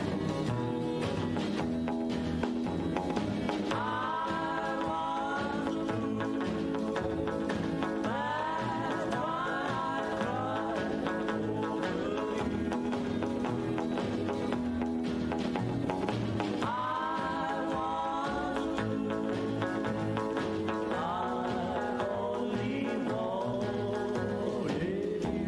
I want to, that's why I cry over you. I want to, I only wanted you.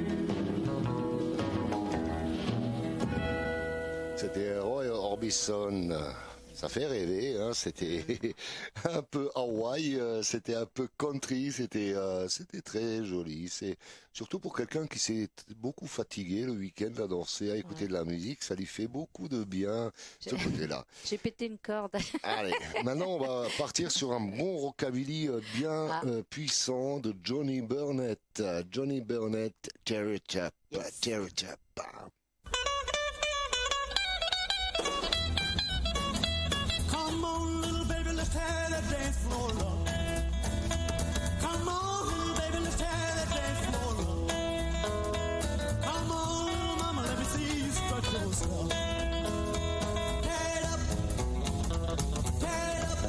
C'était Roy Orbison. Ça fait rêver, hein. C'était un peu Hawaï, c'était un peu country, c'était très joli. C'est surtout pour quelqu'un qui s'est beaucoup fatigué le week-end à danser, à écouter de la musique, ça lui fait beaucoup de bien ce côté-là. J'ai pété une corde. Allez, maintenant on va partir sur un bon rockabilly bien puissant de Johnny Burnett. Johnny Burnett, Tear It Up, Tear It Up. Come on, little baby, let's tear that dance floor up. Come on, little baby, let's tear that dance floor up. Come on, little mama, let me see you strut your stuff. Tear it up, tear it up,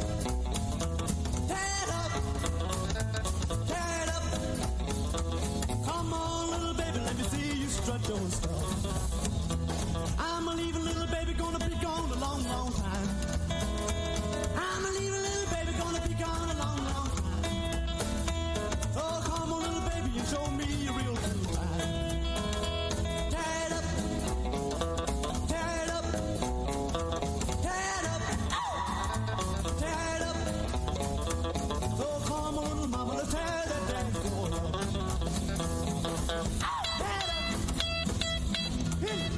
tear it up, tear it up. Come on, little baby, let me see you strut your stuff. I'm a leaving, little baby, gonna be gone a long, long time. I'm a leaving, little baby, gonna be gone a long, long time. Oh, come on, little baby, and show me your real true time. Tear it up, tear it up, tear it up, tear it up. Oh, come on, little mama, let's tear that dance floor up. Tear it up. Hit it.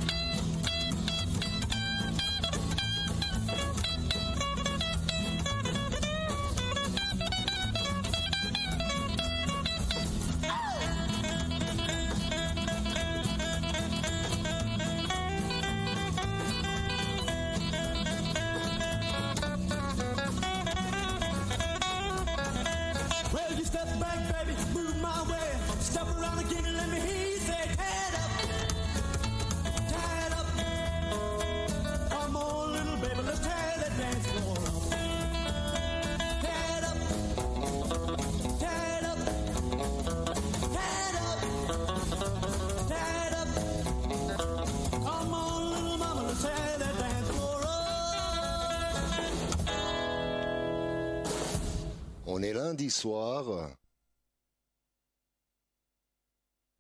est lundi soir.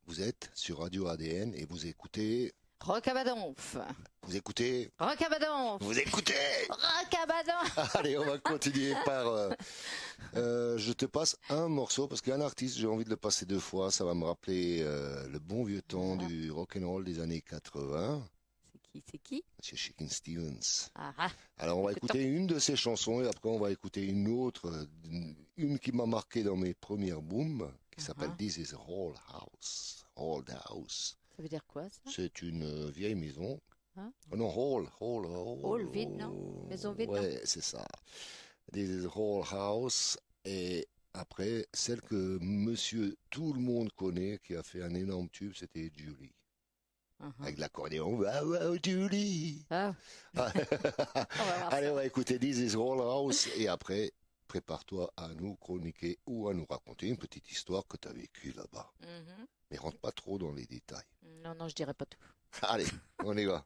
Vous êtes sur Radio ADN et vous écoutez... Rocabadonf. Vous écoutez... Rocabadonf. Vous écoutez... Rocabadonf. Allez, on va continuer par... je te passe un morceau parce qu'un artiste, j'ai envie de le passer 2 fois. Ça va me rappeler le bon vieux temps du rock'n'roll des années 80. C'est qui? Monsieur Shakin' Stevens. Ah. Alors, on va écouter une de ses chansons et après, on va écouter une autre, une qui m'a marqué dans mes premières booms, qui s'appelle This is Old House. Old House. Ça veut dire quoi, ça? C'est une vieille maison. Hein? Oh non, hall vide, non? Maison vide, ouais, c'est ça. This is Old House. Et après, celle que monsieur tout le monde connaît, qui a fait un énorme tube, c'était Julie. Avec l'accordéon. Wow, Julie. Ah. Allez, on va écouter This is Old House. Et après, prépare-toi à nous chroniquer ou à nous raconter une petite histoire que tu as vécue là-bas. Mais rentre pas trop dans les détails. Non, je dirais pas tout. Allez, on y va.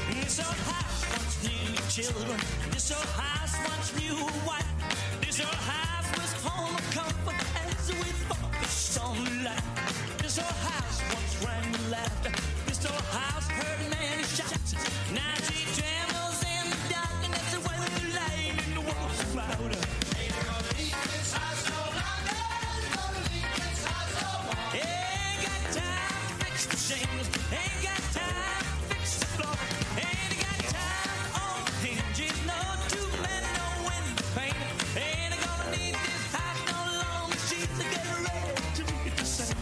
This old house once knew children. This old house once knew a wife. This old house was home of comfort as we focused on life. This old house once rang with laughter. This old house heard many shots. Now she trembles in the darkness when the light in the walls is louder. Ain't gonna leave this house no longer. Ain't gonna leave this house no more. Ain't got time to fix the shingles. Ain't got time to fix the floor. Ain't got time on the hinges. No two men, no window pane. Ain't gonna need this house no longer. She's getting ready to meet the same.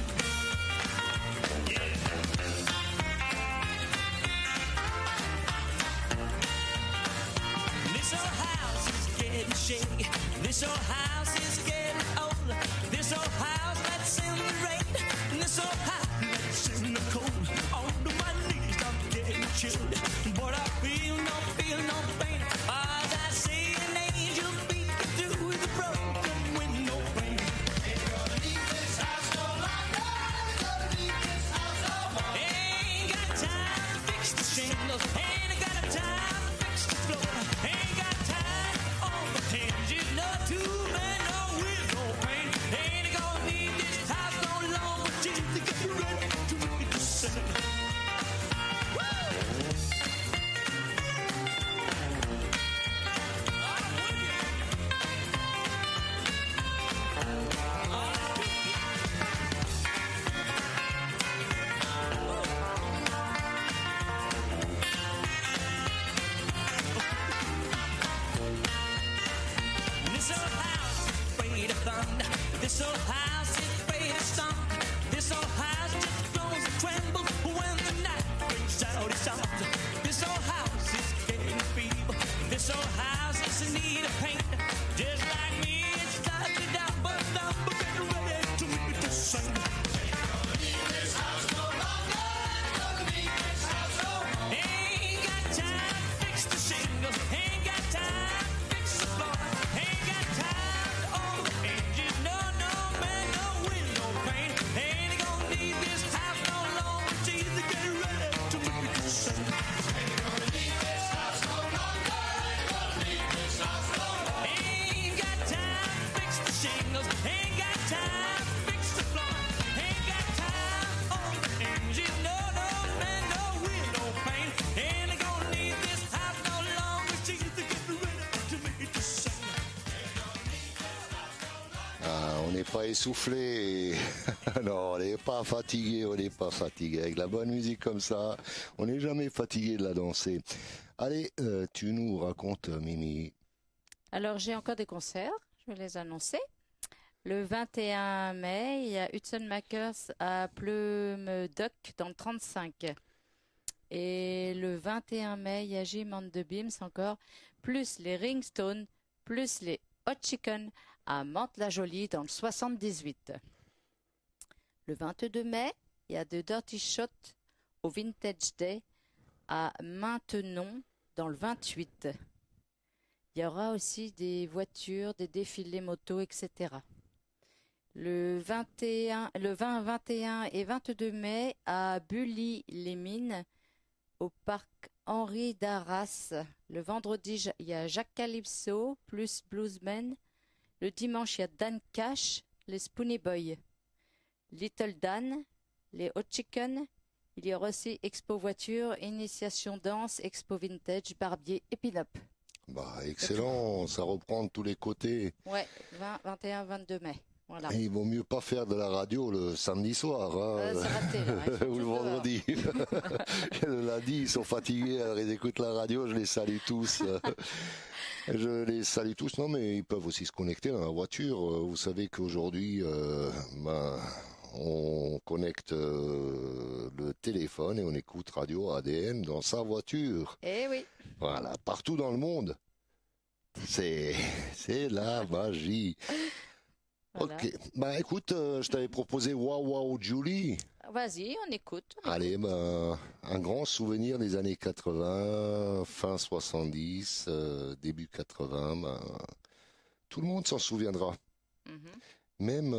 This old house is getting shaky. This old house is getting old. This old house that's in the rain. And this old house that's in the cold. On to my knees, I'm getting chilled. But I feel no pain. As I see an angel peeking through the broken window pane. Ain't gonna leave this house no longer. Ain't gonna leave this house no more. Ain't got time to fix the shingles. Ain't got time to fix the floor. Ain't got time on the hinges. No two men, no wheel, no pain. Ain't gonna need this house no longer. Jesus, get ready to meet the sin. This old house is afraid of thunder. This old house is afraid of sun. This old house just groans and trembles when the night brings out its arms. This old house is getting feeble. This old house is in need of paint. Just like me, it's started out, but I'm getting ready to meet the sun. Ain't gonna leave this house no longer. Ain't gonna leave this house no more. Ain't got time to fix the shingles. Ain't got time to fix the floor. Ain't got time to all the hinges. No man, no window pane. Ain't gonna need this house no longer. Jesus, get ready to meet the sun. Ain't gonna leave this house no longer. Ain't gonna leave this house no more. Ain't got time to fix the shingles. Ain't got time to fix the floor. Ain't got time on the hinges. No man, no window pane. Ain't gonna need this house no longer. Jesus, get ready to meet the sun. Ah, on n'est pas essoufflé. Non, on n'est pas fatigué, on n'est pas fatigué. Avec la bonne musique comme ça, on n'est jamais fatigué de la danser. Allez, tu nous racontes, Mimi. Alors, j'ai encore des concerts, je vais les annoncer. Le 21 mai, il y a Hudson Makers à Plume Dock dans le 35. Et le 21 mai, il y a Jim and the Beams encore, plus les Ringstones, plus les Hot Chicken à Mantes-la-Jolie dans le 78. Le 22 mai, il y a The Dirty Shot au Vintage Day à Maintenon dans le 28. Il y aura aussi des voitures, des défilés motos, etc. Le 20, 21 et 22 mai à Bully-les-Mines, au parc Henri d'Arras. Le vendredi, il y a Jacques Calypso plus Bluesman. Le dimanche, il y a Dan Cash, les Spoonie Boys. Little Dan, les Hot Chicken. Il y aura aussi Expo Voiture, Initiation Danse, Expo Vintage, Barbier et Pin-Up. Bah, excellent, ça reprend de tous les côtés. Ouais, 20, 21, 22 mai. Voilà. Et il vaut mieux pas faire de la radio le samedi soir, hein, C'est raté, là, ou le vendredi. Le lundi, ils sont fatigués, alors ils écoutent la radio, je les salue tous. Je les salue tous, non mais ils peuvent aussi se connecter dans la voiture. Vous savez qu'aujourd'hui, on connecte le téléphone et on écoute Radio ADN dans sa voiture. Eh oui. Voilà, partout dans le monde. C'est la magie. Voilà. Ok, bah écoute, je t'avais proposé Wow Wow Julie. Vas-y, on écoute. Allez, un grand souvenir des années 80, fin 70, début 80, tout le monde s'en souviendra. Même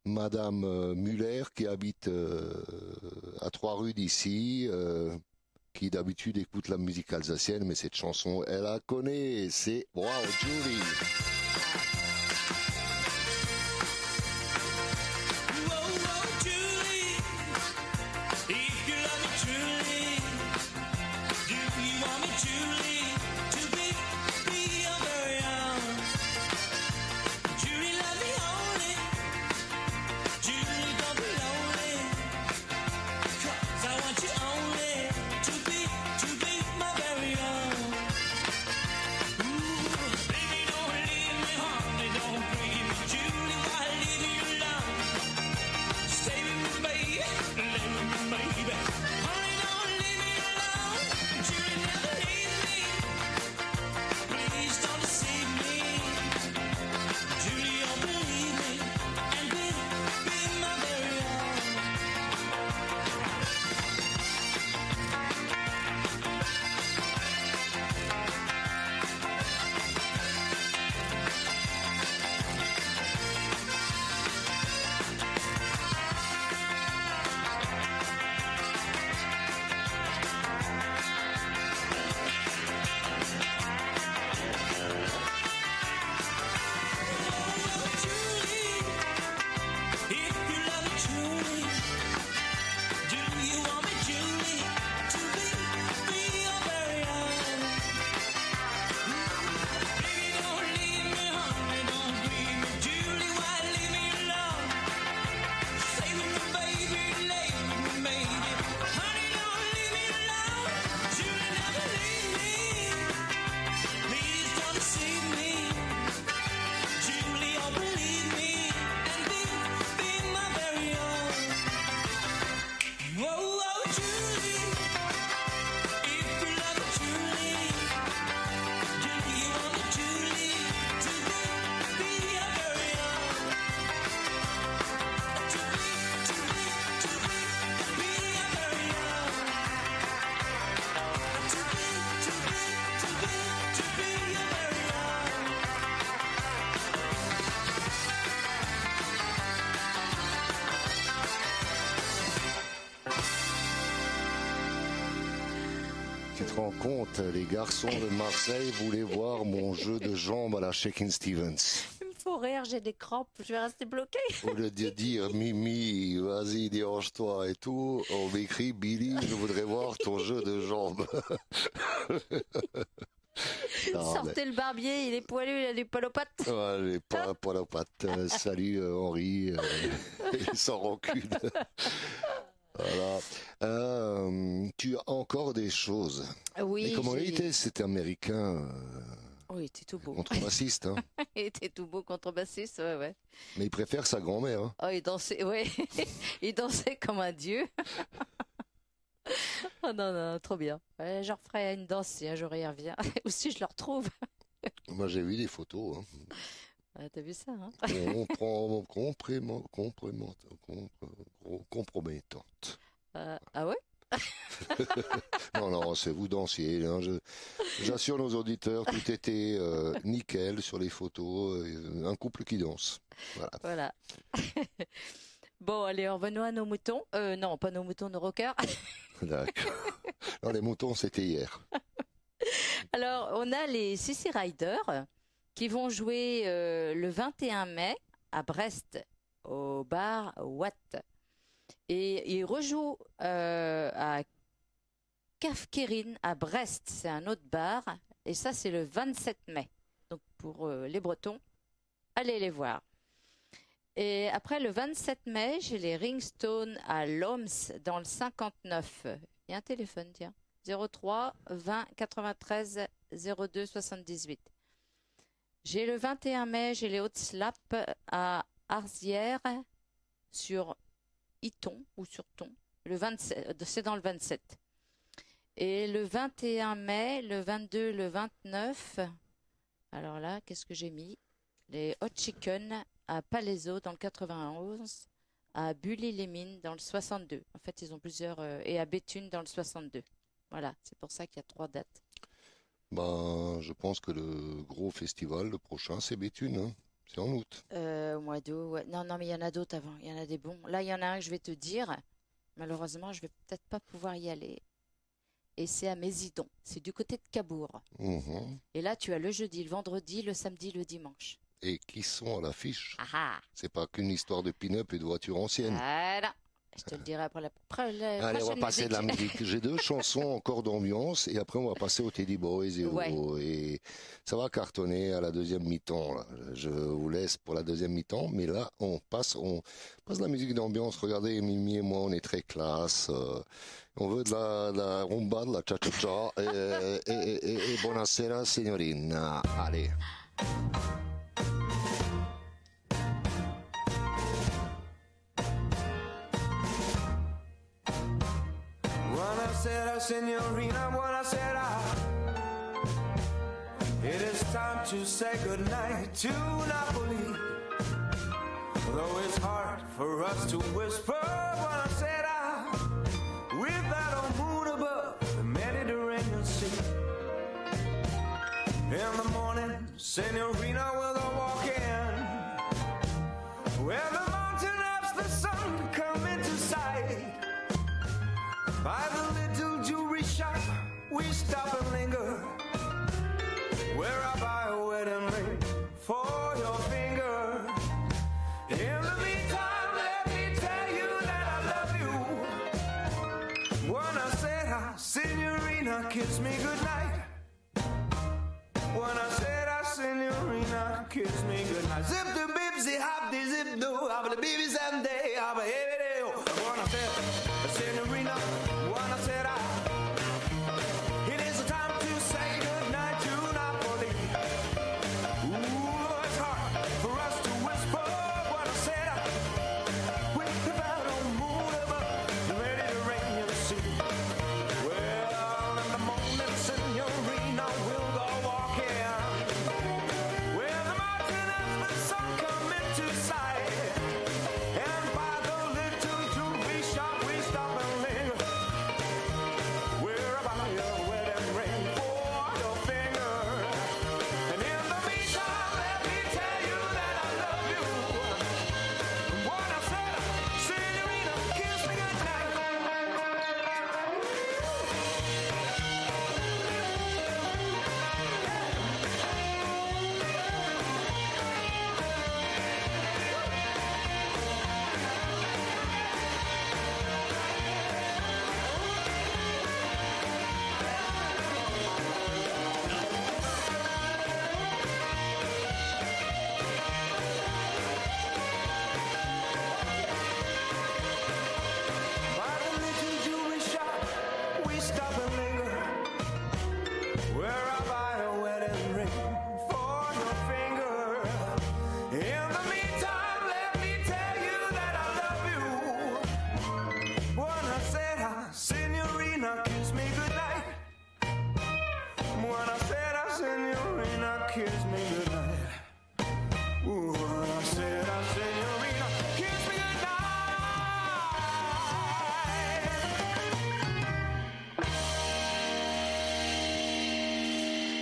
Madame Muller qui habite à 3 rues d'ici, qui d'habitude écoute la musique alsacienne, mais cette chanson, elle la connaît, c'est Wow Julie. Tu te rends compte, les garçons de Marseille voulaient voir mon jeu de jambes à la Shakin' Stevens. Il me faut rire, j'ai des crampes, je vais rester bloqué. Au lieu de dire Mimi, vas-y, dérange-toi et tout, on m'écrit Billy, je voudrais voir ton jeu de jambes. Sortez le barbier, il est poilu, il a des poils aux pattes. Ouais, les poils aux pattes. Salut Henri, sans rancune. Voilà. Tu as encore des choses. Oui. Mais comment il était cet Américain Oui, il était tout beau. contrebassiste, hein. Il était tout beau contrebassiste, ouais. Mais il préfère sa grand-mère. Hein. Oh, il dansait, ouais. Il dansait comme un dieu. Oh non, trop bien. Je referai une danse si un jour il revient. Ou si je le retrouve. Moi, j'ai vu des photos. Hein. Ah, t'as vu ça, hein? Compromettante. Ah ouais? Non, c'est vous dansiez. Hein. J'assure nos auditeurs, tout était nickel sur les photos. Un couple qui danse. Voilà. Bon, allez, revenons à nos moutons. Non, pas nos moutons, nos rockers. D'accord. Non, les moutons, c'était hier. Alors, on a les CC Riders qui vont jouer le 21 mai à Brest, au bar Watt. Et ils rejouent à Kafkerine à Brest, c'est un autre bar. Et ça, c'est le 27 mai. Donc, pour les Bretons, allez les voir. Et après, le 27 mai, j'ai les Ringstones à Loms, dans le 59. Il y a un téléphone, tiens. 03 20 93 02 78. J'ai le 21 mai, j'ai les Hautes Slap à Arzières sur Iton ou sur Ton. Le 27, c'est dans le 27. Et le 21 mai, le 22, le 29. Alors là, qu'est-ce que j'ai mis? Les Hot Chicken à Palaiseau dans le 91, à Bully-les-Mines dans le 62. En fait, ils ont plusieurs... et à Béthune dans le 62. Voilà, c'est pour ça qu'il y a 3 dates. Ben, je pense que le gros festival, le prochain, c'est Béthune. Hein. C'est en août. Au mois d'août, ouais. Non, mais il y en a d'autres avant. Il y en a des bons. Là, il y en a un que je vais te dire. Malheureusement, je vais peut-être pas pouvoir y aller. Et c'est à Mésidon. C'est du côté de Cabourg. Mhm. Et là, tu as le jeudi, le vendredi, le samedi, le dimanche. Et qui sont à l'affiche? Ah ah. C'est pas qu'une histoire de pin-up et de voitures anciennes. Voilà. Je te le dirai après la Allez, on va passer de la musique. J'ai 2 chansons encore d'ambiance et après on va passer au Teddy Boys et ça va cartonner à la deuxième mi-temps. Là. Je vous laisse pour la deuxième mi-temps, mais là on passe de la musique d'ambiance. Regardez, Mimi et moi, on est très classe. On veut de la rumba, de la cha-cha-cha et buonasera signorina. Allez. Buonasera, signorina, buonasera. It is time to say goodnight to Napoli. Though it's hard for us to whisper, buonasera, with that old moon above the Mediterranean Sea. In the morning, signorina, we'll go walking where the mountain ups, the sun come into sight. By the little jewelry shop, we stop and linger, where I buy a wedding ring for your finger. In the meantime, let me tell you that I love you. Buonasera, signorina, kiss me goodnight. Buonasera, signorina, kiss me goodnight. Zip the bibsy, hop the zip do, hop the baby someday, hop a heavy day. Buonasera, signorina. It is time to say goodnight to Napoli. Ooh, it's hard for us to whisper what I said. With the battle moon above the Mediterranean Sea. Well, in the morning, signorina, we'll go walking where the mountain and the sun come into sight. And by the little jewelry shop, we stop and linger.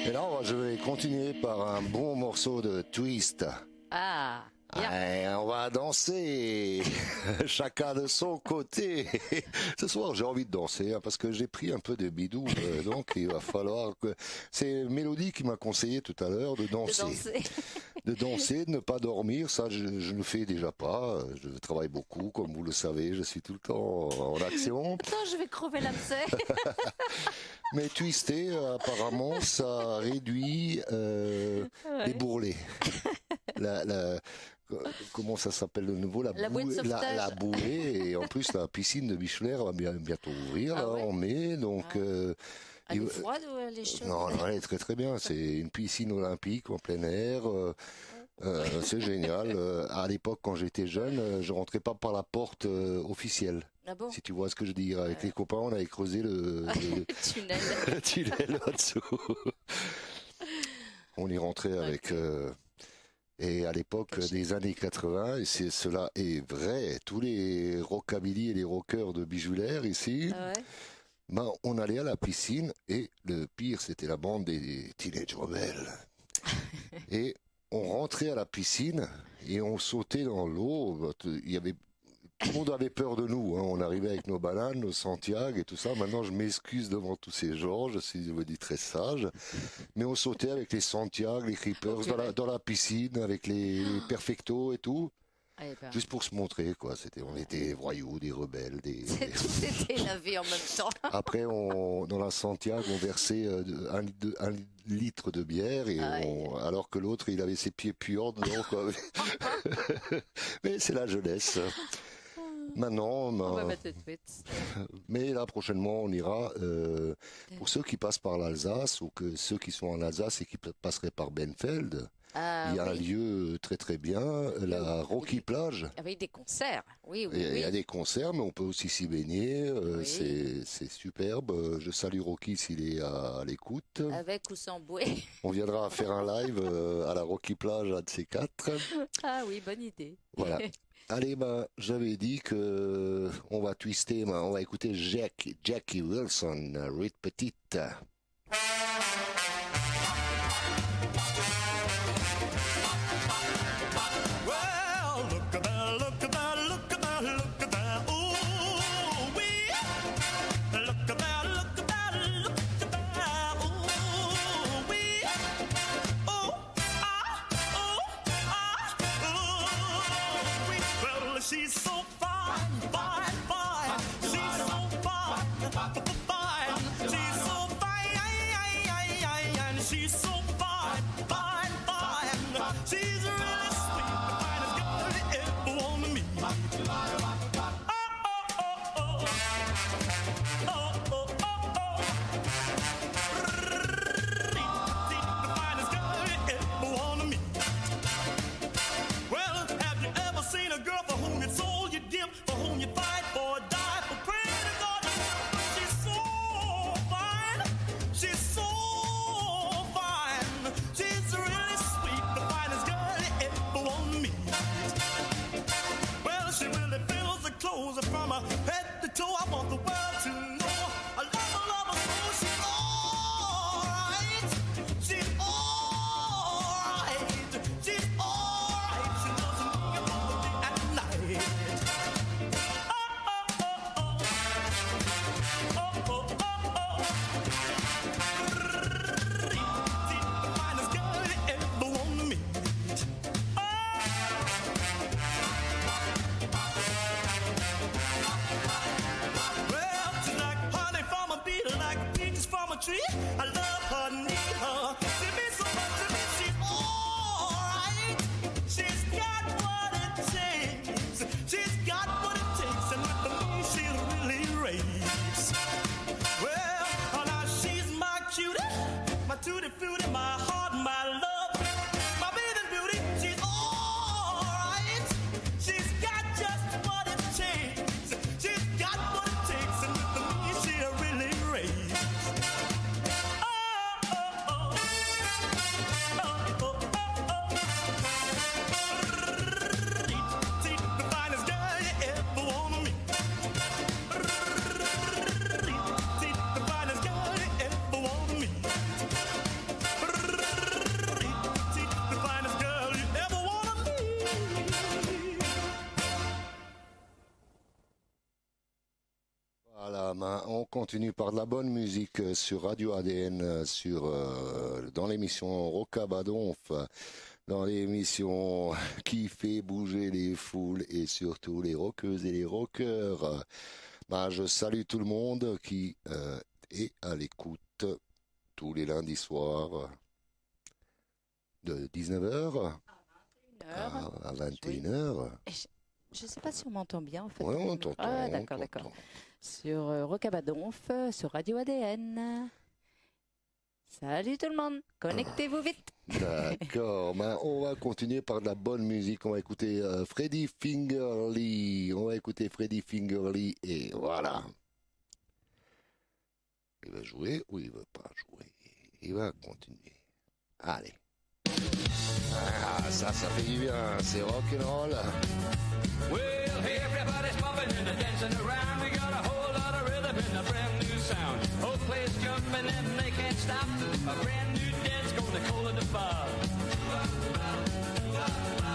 Et là, je vais continuer par un bon morceau de Twist. Ah, On va danser, chacun de son côté. Ce soir, j'ai envie de danser parce que j'ai pris un peu de bidou, donc il va falloir que... C'est Mélodie qui m'a conseillé tout à l'heure de danser. De danser, de ne pas dormir, ça je ne fais déjà pas. Je travaille beaucoup, comme vous le savez, je suis tout le temps en action. Attends, je vais crever l'abcès. Mais twister, apparemment, ça réduit les bourrelets. Comment ça s'appelle de nouveau, la bouée, et en plus la piscine de Bichler va bientôt ouvrir en mai, donc elle est froide ou elle est chaude? Non, elle est très très bien, c'est une piscine olympique en plein air, c'est génial. À l'époque, quand j'étais jeune, je rentrais pas par la porte officielle. Ah bon? Si tu vois ce que je dis, avec les copains, on avait creusé le tunnel. Le tunnel là-dessous. On y rentrait avec et à l'époque des années 80, et cela est vrai, tous les rockabilly et les rockers de Bijoulaire ici, on allait à la piscine, et le pire, c'était la bande des Teenage Rebels. Et on rentrait à la piscine, et on sautait dans l'eau, tout le monde avait peur de nous, on arrivait avec nos bananes, nos Santiago et tout ça. Maintenant, je m'excuse devant tous ces gens, je suis devenu très sage. Mais on sautait avec les Santiago, les Creepers dans la piscine, avec les Perfecto et tout. Juste pour se montrer, quoi. On était des voyous, des rebelles, Tout était lavé en même temps. Après, dans la Santiago, on versait un litre de bière, et alors que l'autre, il avait ses pieds puants dedans, quoi. Mais c'est la jeunesse. Maintenant, mais là prochainement on ira pour ceux qui passent par l'Alsace, ou que ceux qui sont en Alsace et qui passeraient par Benfeld. Il y a un lieu très très bien, la Rocky Plage. Avec des concerts, oui. Il y a des concerts, mais on peut aussi s'y baigner. C'est superbe. Je salue Rocky s'il est à l'écoute. Avec ou sans bouée. On viendra faire un live à la Rocky Plage, un de ces quatre. Ah oui, bonne idée. Voilà. Allez, j'avais dit que on va twister, on va écouter Jackie Wilson, Rite Petite. She's so fine, fine, fine. She's so fine, fine. She's so fine, and she's so fine, fine, fine. She's really sweet, the finest girl you ever want to meet. The finest girl you ever want to meet. Well, have you ever seen a girl for whom you sold your dip, for whom you fight for a die, for praying to God? She's so fine, she's so fine, she's really sweet, the finest girl you ever want to meet. Well, she really fills the clothes from her head to toe. I want the world to know I love her so. She's alright, she's alright, she's alright. She doesn't need about the day and night. The finest girl you ever want to meet. Well, she's like honey from a bee, like peaches from a tree. I love her, need her. She means so much to me. She's alright. She's got what it takes. She's got what it takes, and with me she really raves. Well, now she's my cutie, my tutti frutti, my heart, my love, my bathing beauty. She's alright. She's got just what it takes. She's got what it takes, and with me she really raves. On continue par de la bonne musique sur Radio ADN, dans l'émission Rockabadonf, dans l'émission qui fait bouger les foules et surtout les rockeuses et les rockeurs. Je salue tout le monde qui est à l'écoute tous les lundis soirs de 19h à 21h. Je ne sais pas si on m'entend bien en fait. Oui, on t'entend. Ah, d'accord. Sur Rockabadonf, sur Radio ADN. Salut tout le monde, connectez-vous vite. D'accord, on va continuer par de la bonne musique. On va écouter Freddie Fingerly. Et voilà. Il va jouer ou il ne veut pas jouer? Il va continuer. Allez. Ça fait du bien, c'est rock'n'roll. Well, hey, everybody's pumping and dancing around. We got a whole lot of rhythm and a brand new sound. Whole place jumping and they can't stop. A brand new dance gonna call it a bob.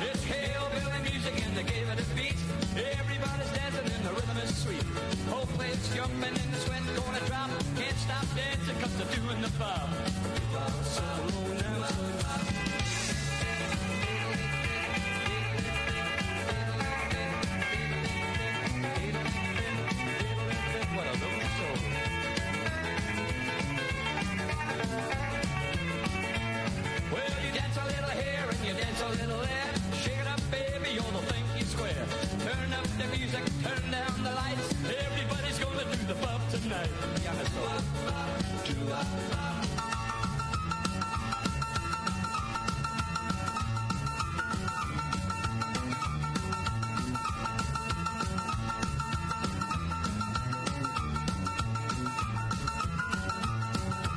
It's hillbilly music and they gave it a beat. Everybody's dancing and the rhythm is sweet. Whole place jumping and the sweat gonna drop. Can't stop dancing 'cause they're doing the bob. So now. Well, you dance a little here and you dance a little there. Shake it up, baby, you're the thinking square. Turn up the music, turn down the lights. Everybody's gonna do the bump tonight.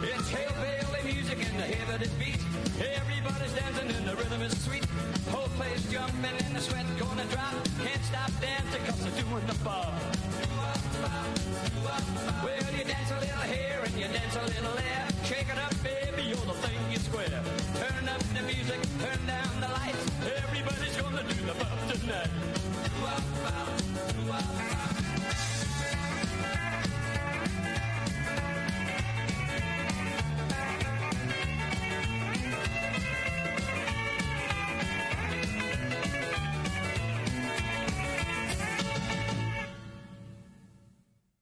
It's hillbilly music and the heavy beat. Everybody's dancing and the rhythm is sweet. Whole place jumping and the sweat gonna drop. Can't stop dancing 'cause they're doing the bob. Well, you dance a little here and you dance a little there. Shake it up, baby, you're the thing you square. Turn up the music, turn down the lights. Everybody's gonna do the bump tonight.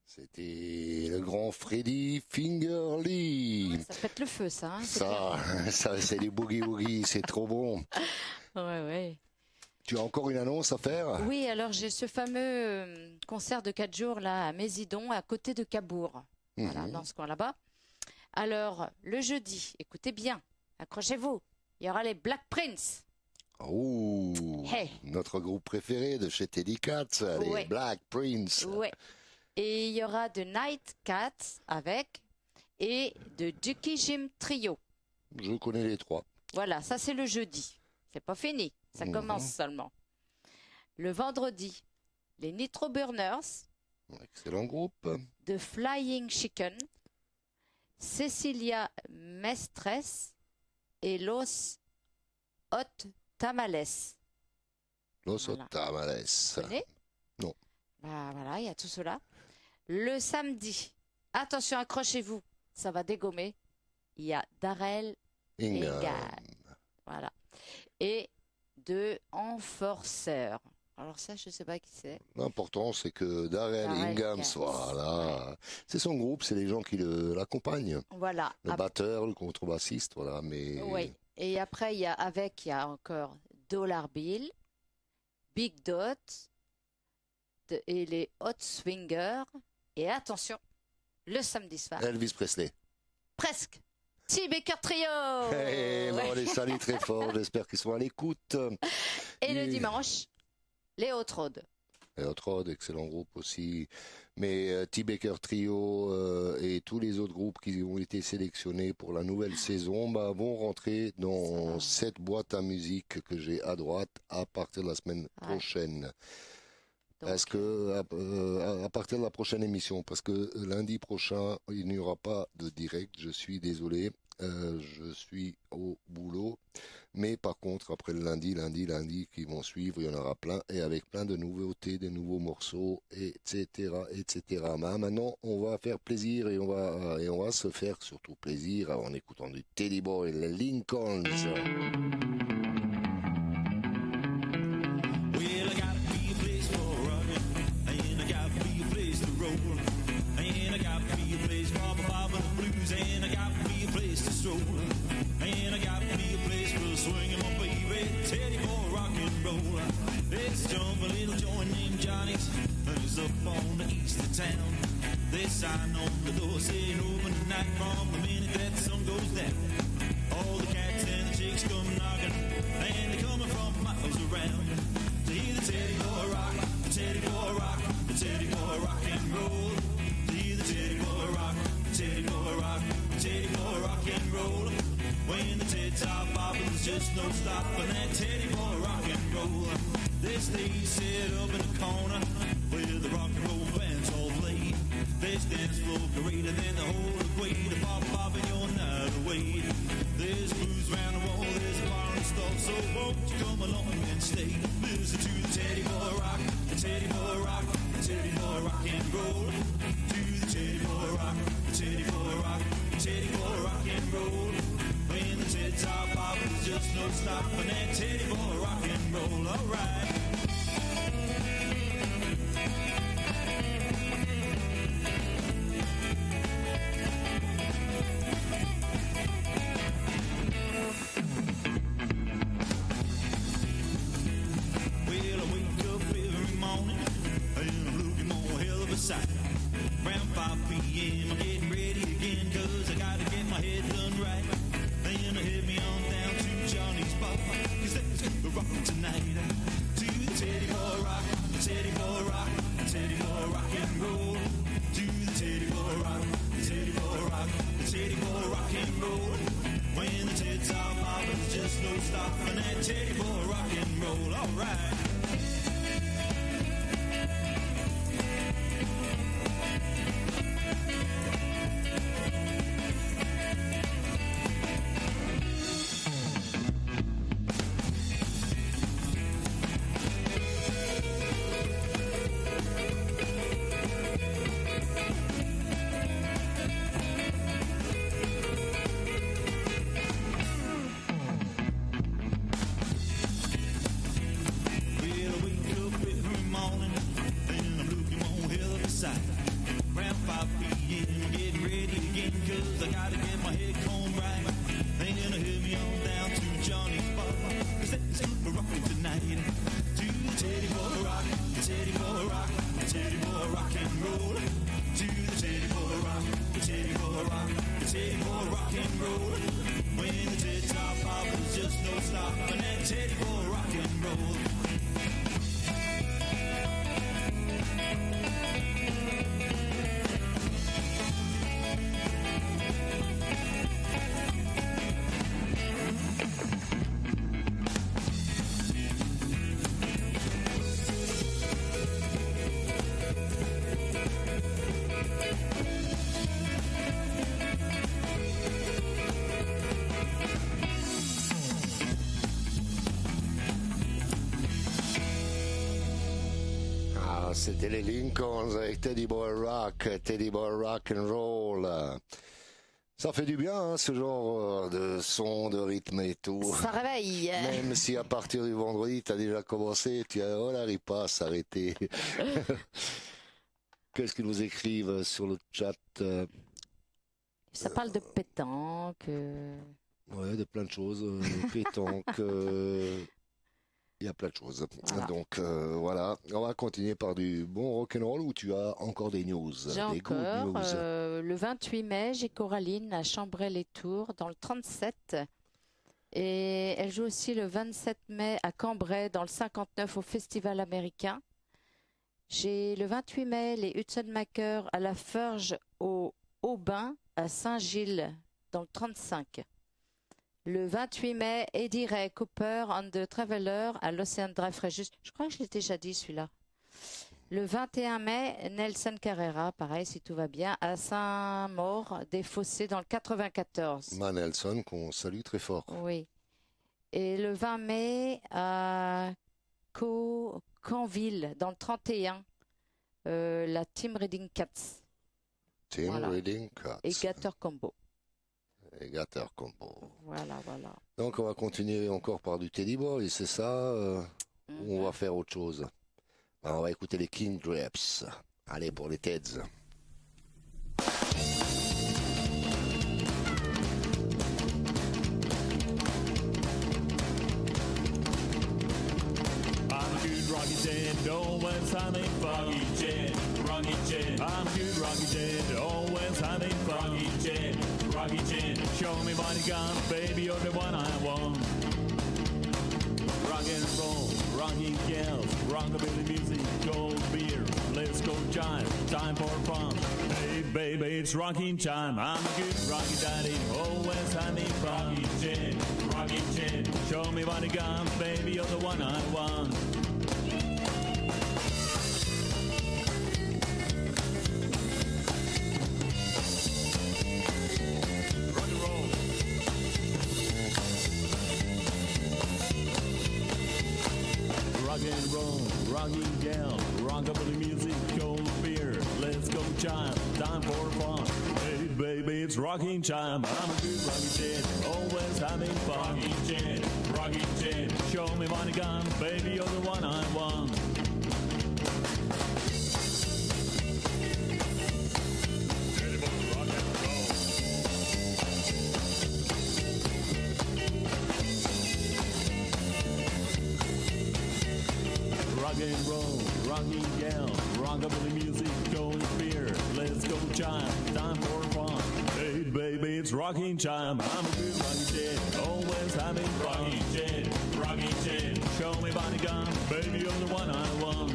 C'était le grand Freddie Fingerly. Ça pète le feu, ça. Hein, ça c'est les boogie-woogie, c'est trop bon. Ouais. Tu as encore une annonce à faire? Oui, alors j'ai ce fameux concert de 4 jours là à Mésidon, à côté de Cabourg. Voilà, dans ce coin là-bas. Alors, le jeudi, écoutez bien, accrochez-vous, il y aura les Black Prince. Oh, Hey. Notre groupe préféré de chez Teddy Katz, les Ouais. Black Prince. Ouais. Et il y aura de Night Cats avec et de Ducky Jim Trio. Je connais les trois. Voilà, ça c'est le jeudi. C'est pas fini, ça commence seulement. Le vendredi, les Nitro Burners, Excellent groupe. de Flying Chicken, Cecilia Mestres et Los Hot Tamales. Los Voilà. Tamales. Vous connaissez? Non. Bah, voilà, il y a tout cela. Le samedi, attention, accrochez-vous, ça va dégommer. Il y a Darrell Ingham. Voilà. Et de Enforceur. Alors ça, je ne sais pas qui c'est. L'important, c'est que Darrell Ingham, voilà. C'est son groupe, c'est les gens qui l'accompagnent. Voilà. Le batteur, le contrebassiste, voilà. Mais Oui. Et après, il y a encore Dollar Bill, Big Dot et les Hot Swingers. Et attention, le samedi soir. Elvis Presley. Presque. T-Baker Trio. On les salue très fort. J'espère qu'ils sont à l'écoute. Et le dimanche, les Hot Rod. Les Hot Rod, excellent groupe aussi. Mais T-Baker Trio et tous les autres groupes qui ont été sélectionnés pour la nouvelle saison vont rentrer dans cette boîte à musique que j'ai à droite à partir de la semaine prochaine. Est-ce que à partir de la prochaine émission, parce que lundi prochain, il n'y aura pas de direct, je suis désolé. je suis au boulot. Mais par contre, après le lundi qui vont suivre, il y en aura plein et avec plein de nouveautés, des nouveaux morceaux, etc., etc. Maintenant, on va faire plaisir et on va se faire surtout plaisir en écoutant du Teddy Boy, les Lincolns. Well, I gotta be a place for rockin', and I gotta be a place to roll, and I gotta be a place for my Bob and the blues, and I gotta be a place to stroll, and I gotta be a place for swinging my baby, Teddy Boy rock and roll. Let's jump a little joint named Johnny's, who's up on the east of town. They sign on the door saying open tonight from the minute that the sun goes down. All the cats and the chicks come knocking, and they're coming from miles around to hear the Teddy Boy rock, the Teddy Boy rock, the Teddy Boy rock and roll. To hear the Teddy Boy rock, the Teddy Boy rock, the Teddy Boy rock and roll. When the tits are bobbing, there's just no stopping that Teddy Boy rock and roll. They stay set up in the corner where the rock and roll bands all play. This dance floor greater than the whole equator, the pop popping your night away. There's blues round the wall, there's a bar and stall, so won't you come along and stay? Listen to the Teddy Boy rock, the Teddy Boy rock, the Teddy Boy rock and roll. To the Teddy Boy rock, the Teddy Boy rock, the Teddy Boy rock and roll. When the tits are popping, there's just no stopping that Teddy Boy rock and roll. All right. Sight. Around 5 p.m. I'm getting ready again, cause I gotta get my head done right. Then I head me on down to Johnny's bar, cause that's the rock tonight. To the Teddy Boy rock, the Teddy Boy rock, the Teddy Boy rock and roll. To the Teddy Boy rock, the Teddy Boy rock, the Teddy Boy rock and roll. When the tits are popping, there's just no stopping that Teddy Boy rock and roll. Alright. C'était les Lincolns avec Teddy Boy Rock and Roll. Ça fait du bien, hein, ce genre de son, de rythme et tout. Ça réveille. Même si à partir du vendredi, t'as déjà commencé, on n'arrive pas à s'arrêter. Qu'est-ce qu'ils nous écrivent sur le chat? Ça parle de pétanque. Ouais, de plein de choses. Pétanque. Il y a plein de choses. Voilà. Donc voilà, on va continuer par du bon rock'n'roll ou tu as encore des news? J'ai encore. Le 28 mai, j'ai Coraline à Chambray-les-Tours dans le 37. Et elle joue aussi le 27 mai à Cambrai dans le 59 au Festival américain. J'ai le 28 mai les Hudson Makers à la Forge au Aubin à Saint-Gilles dans le 35. Le 28 mai, Eddie Ray Cooper and the Traveler à l'Ocean Drive Fréjus. Je crois que je l'ai déjà dit celui-là. Le 21 mai, Nelson Carrera, pareil, si tout va bien, à Saint-Maur-des-Fossés dans le 94. Nelson, qu'on salue très fort. Oui. Et le 20 mai, à Canville, dans le 31, la Team Reading Cats. Reading Cats. Et Gator Combo. Voilà. Donc on va continuer encore par du Teddy Boy, c'est ça ou on va faire autre chose? On va écouter les King Grapes. Allez, pour les Teds. Rocky Ted, always having Rocky Ted, Rocky Ted. I'm good, Rocky Ted, always having Rocky Ted, Rocky Ted. Show me what you got, baby, you're the one I want. Rock and roll, rocking gals, rockabilly music, cold beer. Let's go jive, time for fun. Hey baby, it's rocking time. I'm a good rocky daddy, always having Rocky Ted, Rocky Ted. Show me what you got, baby, you're the one I want. Rock and roll, rocking gal, rockabilly music, cold beer. Let's go jive, time for fun. Hey baby, it's rocking time. I'm a good Rocky Ted, always having fun. Rocky Ted, Rocky Ted. Show me what you got, baby, you're the one I want. Rock and roll, rocking gal, rockabilly music, cold beer. Let's go jive, time for fun. Hey baby, it's rocking time. I'm a good Rocky Ted, always having fun. Rocky Ted, Rocky Ted. Show me body gun, baby, you're the one I want.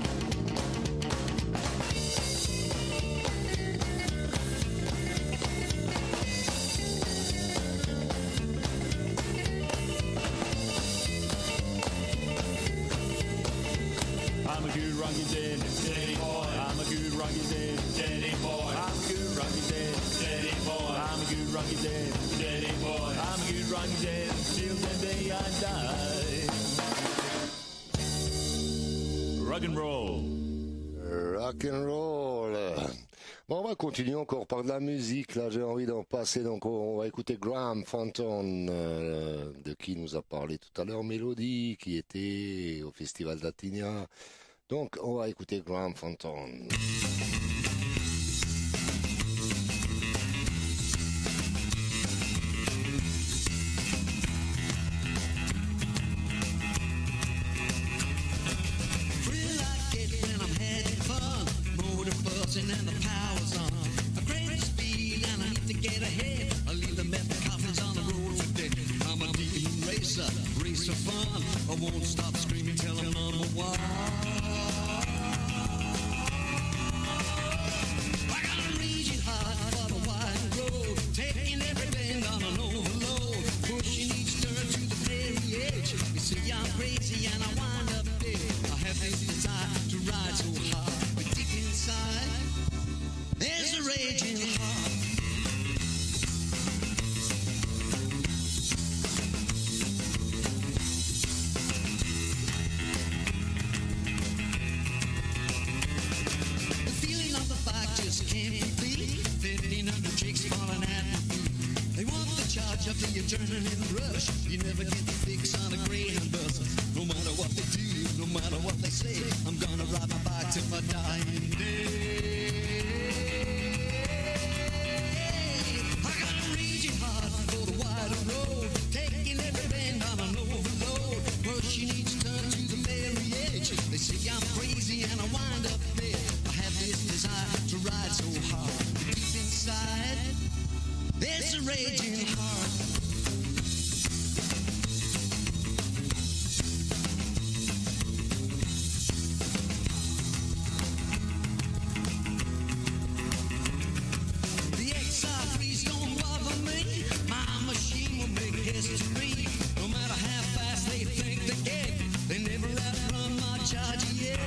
I'm a good Rocky Ted, steady boy. I'm a good Rocky Ted, steady boy. I'm a good Rocky Ted, steady boy. I'm a good Rocky Ted, steady boy. I'm a good Rocky Ted, till the day I die. Rock and roll. Rock and roll. Bon, on va continuer encore par de la musique. Là, j'ai envie d'en passer. Donc, on va écouter Graham Fenton, de qui nous a parlé tout à l'heure Mélodie, qui était au Festival d'Athénia. Donc, on va écouter Graham Fenton. And the power's on. A great speed and I need to get ahead. I leave the metal coffins on the road for dead. I'm a deep racer, race for fun. I won't stop screaming till I'm number one. I got a raging heart for the wide road, taking every bend on an overload, pushing each turn to the very edge. You see I'm crazy and I wind up dead. I have this desire to ride so hard, but deep inside there's a raging heart. The feeling of the fight just can't be beat. 1,500 chicks falling at my feet. They want the charge of the adrenaline rush. You never get the fix on a Greyhound bus. No matter what they do, no matter what they say, I'm gonna ride my bike till my dying day. Taking every bend on an overload, pushing each turn to the very edge. They say I'm crazy and I wind up dead. I have this desire to ride so hard, but deep inside there's a raging heart. The XR3s don't bother me. My machine will make history. No matter how fast they think they get, they never outrun my charger yet.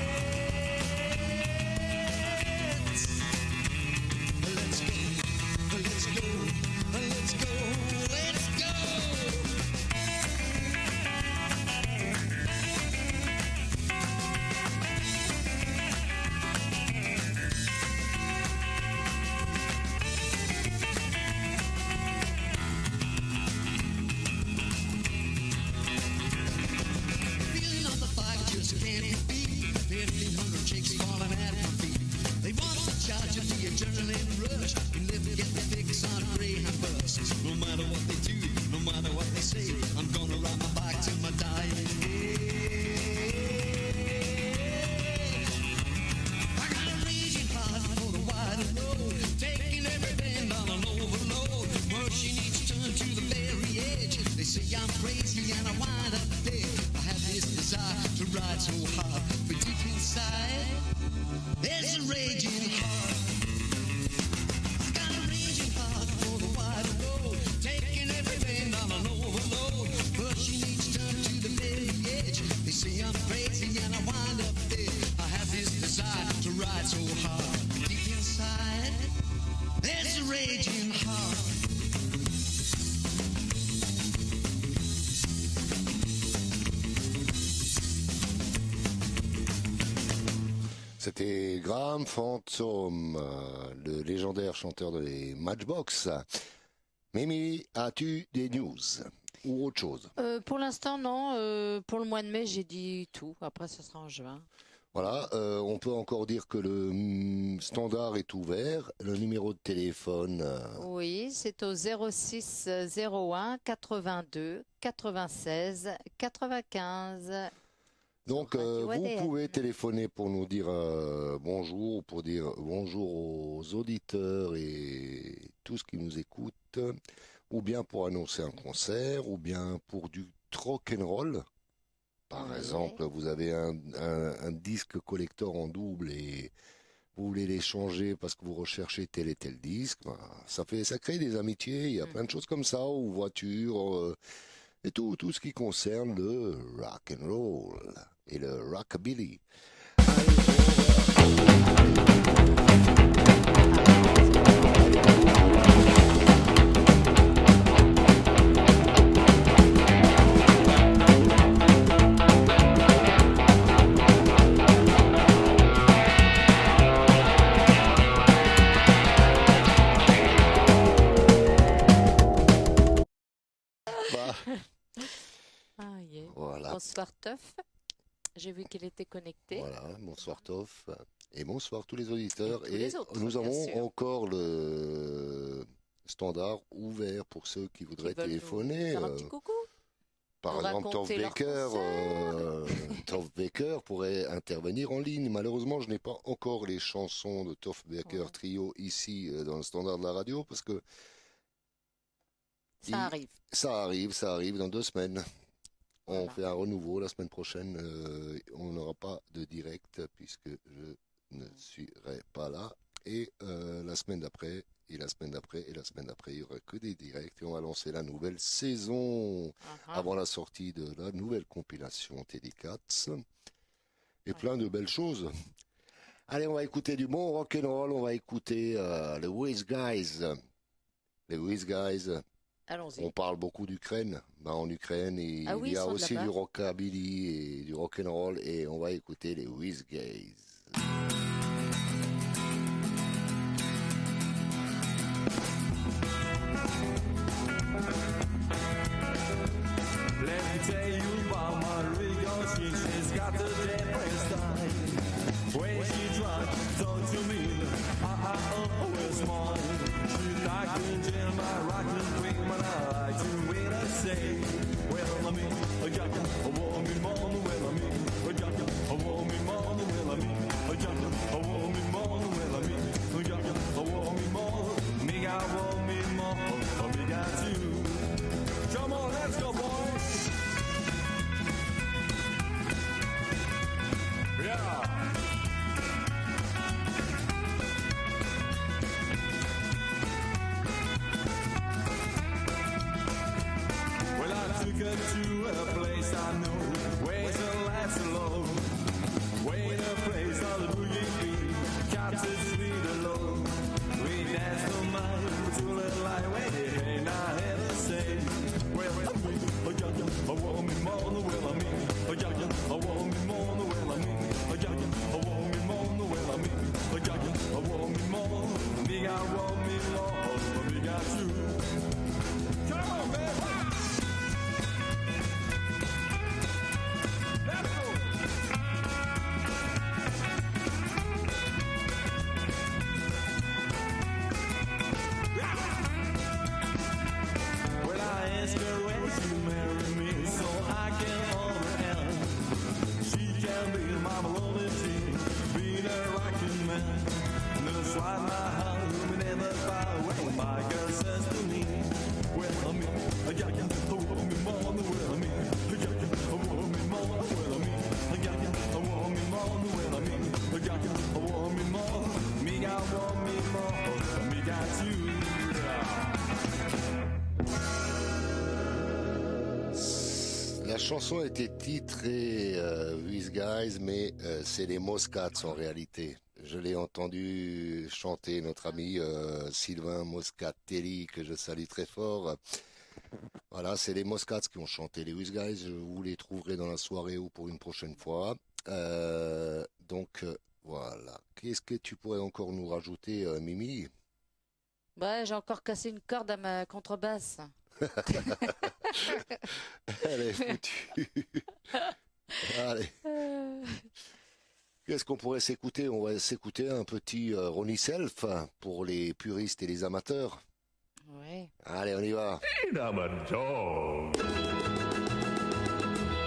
C'était Graham Phantom, le légendaire chanteur des Matchbox. Mimi, as-tu des news ou autre chose? Pour l'instant, non. Pour le mois de mai, j'ai dit tout. Après, ce sera en juin. Voilà, on peut encore dire que le standard est ouvert. Le numéro de téléphone. Oui, c'est au 06 01 82 96 95. Donc, vous pouvez téléphoner pour nous dire bonjour, ou pour dire bonjour aux auditeurs et tous qui nous écoutent, ou bien pour annoncer un concert, ou bien pour du rock and roll. Par exemple, vous avez un disque collector en double et vous voulez l'échanger parce que vous recherchez tel et tel disque. Ben, ça crée des amitiés. Il y a plein de choses comme ça, ou voitures, et tout ce qui concerne le rock and roll et le rockabilly. Voilà. Bonsoir Toff. J'ai vu qu'il était connecté. Voilà, bonsoir Toff. Et bonsoir tous les auditeurs. Et les autres, nous avons encore le standard ouvert pour ceux qui voudraient téléphoner. Faire un petit coucou. Par exemple, Toff Baker pourrait intervenir en ligne. Malheureusement, je n'ai pas encore les chansons de Toff Baker Trio ici dans le standard de la radio parce que Ça arrive dans 2 semaines. On fait un renouveau la semaine prochaine. On n'aura pas de direct puisque je ne serai pas là. Et la semaine d'après, et la semaine d'après, et la semaine d'après, il n'y aura que des directs. Et on va lancer la nouvelle saison avant la sortie de la nouvelle compilation Teddy Cats. Et plein de belles choses. Allez, on va écouter du bon rock'n'roll. On va écouter les Whiz Guys. Les Whiz Guys. Allons-y. On parle beaucoup d'Ukraine. Ben, en Ukraine, il y a aussi du rockabilly et du rock'n'roll. Et on va écouter les Whiz Guys. Let me tell you about Maria. She's got the depressed eye. When she tries to talk to me, I always smile. She like to jam my rockin' quick, but I like to wait and say, well, I mean, I got a woman, well, I mean, I got a woman, well, I mean, I got a woman, well, I mean, I got a woman, me got a woman, me got you. Come on, let's go, boys. Yeah. Well, I took her to a place I know, where the lights are low. Where the place all the boogie beat, captured sweet alone. We danced all night to the light, and I had to say, well, I got a woman more, well, I mean, I got a woman more, well, I mean, I got a woman more, well, I mean, I got a woman more, me got woman more, me got you. Come on, man. Let's go. Well, I asked her when she marry me, so I can hold her hand. She can be my melody, be the rocking man. No swat my heart, we never far away. My girl says to me, well, I mean, I got a woman more, well, I mean, I got a woman more, well, I mean, I got a woman more, well, I mean, I got a woman more, me got woman more, me got you. La chanson était titrée Whiz Guys, mais c'est les Moscats en réalité. Je l'ai entendu chanter notre ami Sylvain Moscatelli, que je salue très fort. Voilà, c'est les Moscats qui ont chanté les Whiz Guys. Vous les trouverez dans la soirée ou pour une prochaine fois. Donc, Voilà. Qu'est-ce que tu pourrais encore nous rajouter, Mimi? Ouais, j'ai encore cassé une corde à ma contrebasse. Elle est foutue. Allez. Qu'est-ce qu'on pourrait s'écouter? On va s'écouter un petit Ronnie Self pour les puristes et les amateurs. Ouais. Allez, on y va. I'm a dog.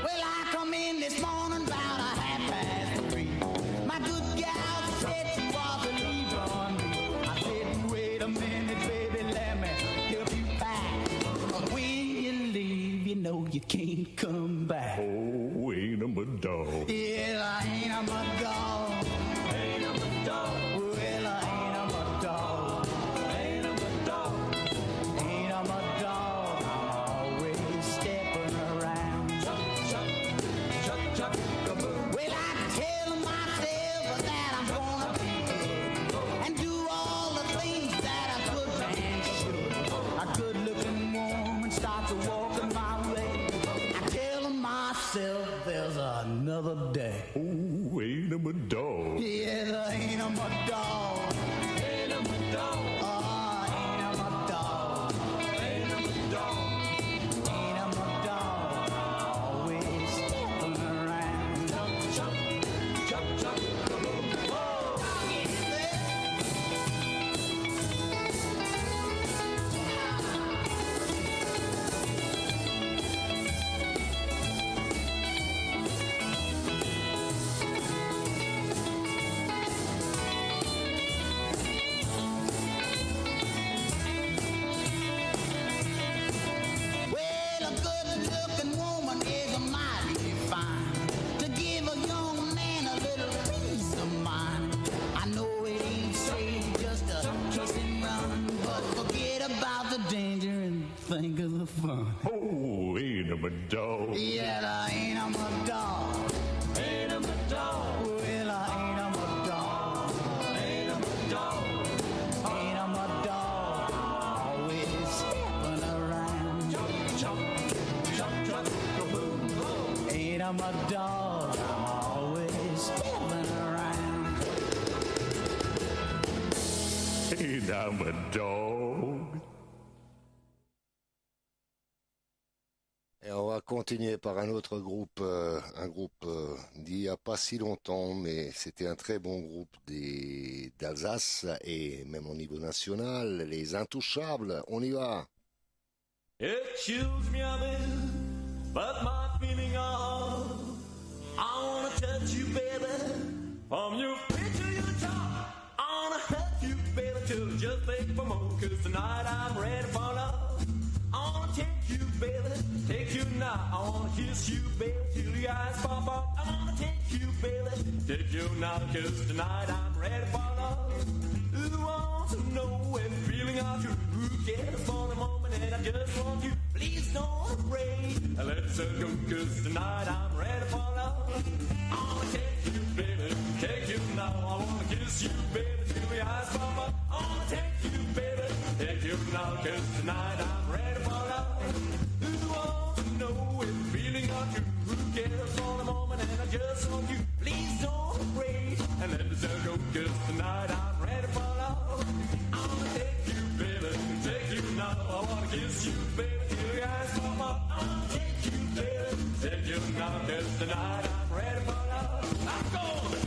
Well, I come in this morning about 3:30. My good gal said she was a leave on me. I said, wait a minute, baby, let me help you back. When you leave, you know you can't come back. Oh, ain't I'm a dog. Yeah, I ain't I'm a dog. Ain't I'm a dog. Well, I ain't I'm a dog. Ain't I'm a dog. Ain't I'm a dog. I'm always stepping around. Chuck, chuck, chuck, chuck, kaboom. Well, I tell myself that I'm gonna be good and do all the things that a good man should. A good-looking woman starts walking my way. I tell myself there's another day. Oh, ain't I'm a dog. Yeah, ain't I'm a dog. Ain't I'm a dog. Oh, ain't I'm a dog. Ain't I'm a dog. Ain't I'm a dog. Always stepping around. Chuck, chuck, chuck, chuck, kaboom. Whoa, dog is there. Well, a good-looking woman is a mighty fine to give a young man a little peace of mind. I know it ain't straight just to kiss and run, but forget about the danger and think of the fun. Oh, ain't I'm a dog. Yeah, I ain't I'm a dog. Ain't I'm a dog. Well, I ain't I'm a dog. Ain't I'm a dog. Ain't I'm a dog. Always stepping around. Chop, chop, chop, chop, kaboom. Ain't I'm a dog. I'm always stepping around. Ain't I'm a dog. Et on va continuer par un autre groupe, d'il n'y a pas si longtemps, mais c'était un très bon groupe d'Alsace et même au niveau national, les Intouchables. On y va. Excuse me, a bit, but my feeling are I wanna touch you, baby, from your feet to your top. I wanna hurt you, baby, till you just beg for more, 'cause tonight I'm ready for love. I wanna take you, baby, take you now. I wanna kiss you, baby, till your eyes pop up. I wanna take you, baby, take you now, 'cause tonight I'm ready for love. Who wants to know when feeling are true? Who cares for the moment and I just want you. Please don't afraid, let's go, 'cause tonight I'm ready for love. I wanna take you, baby, take you now. I wanna kiss you, baby, till your eyes pop up. I wanna take you, baby, take you now, 'cause tonight I'm ready for love. Who wants to know when feeling are true? Who cares for the moment and I just want you. Please don't afraid, and let's go, 'cause tonight I'm ready for love. I wanna take you, baby, take you now. I wanna kiss you, baby, till your eyes pop up. I wanna take you, baby, take you now, 'cause tonight I'm ready for love. I'm going.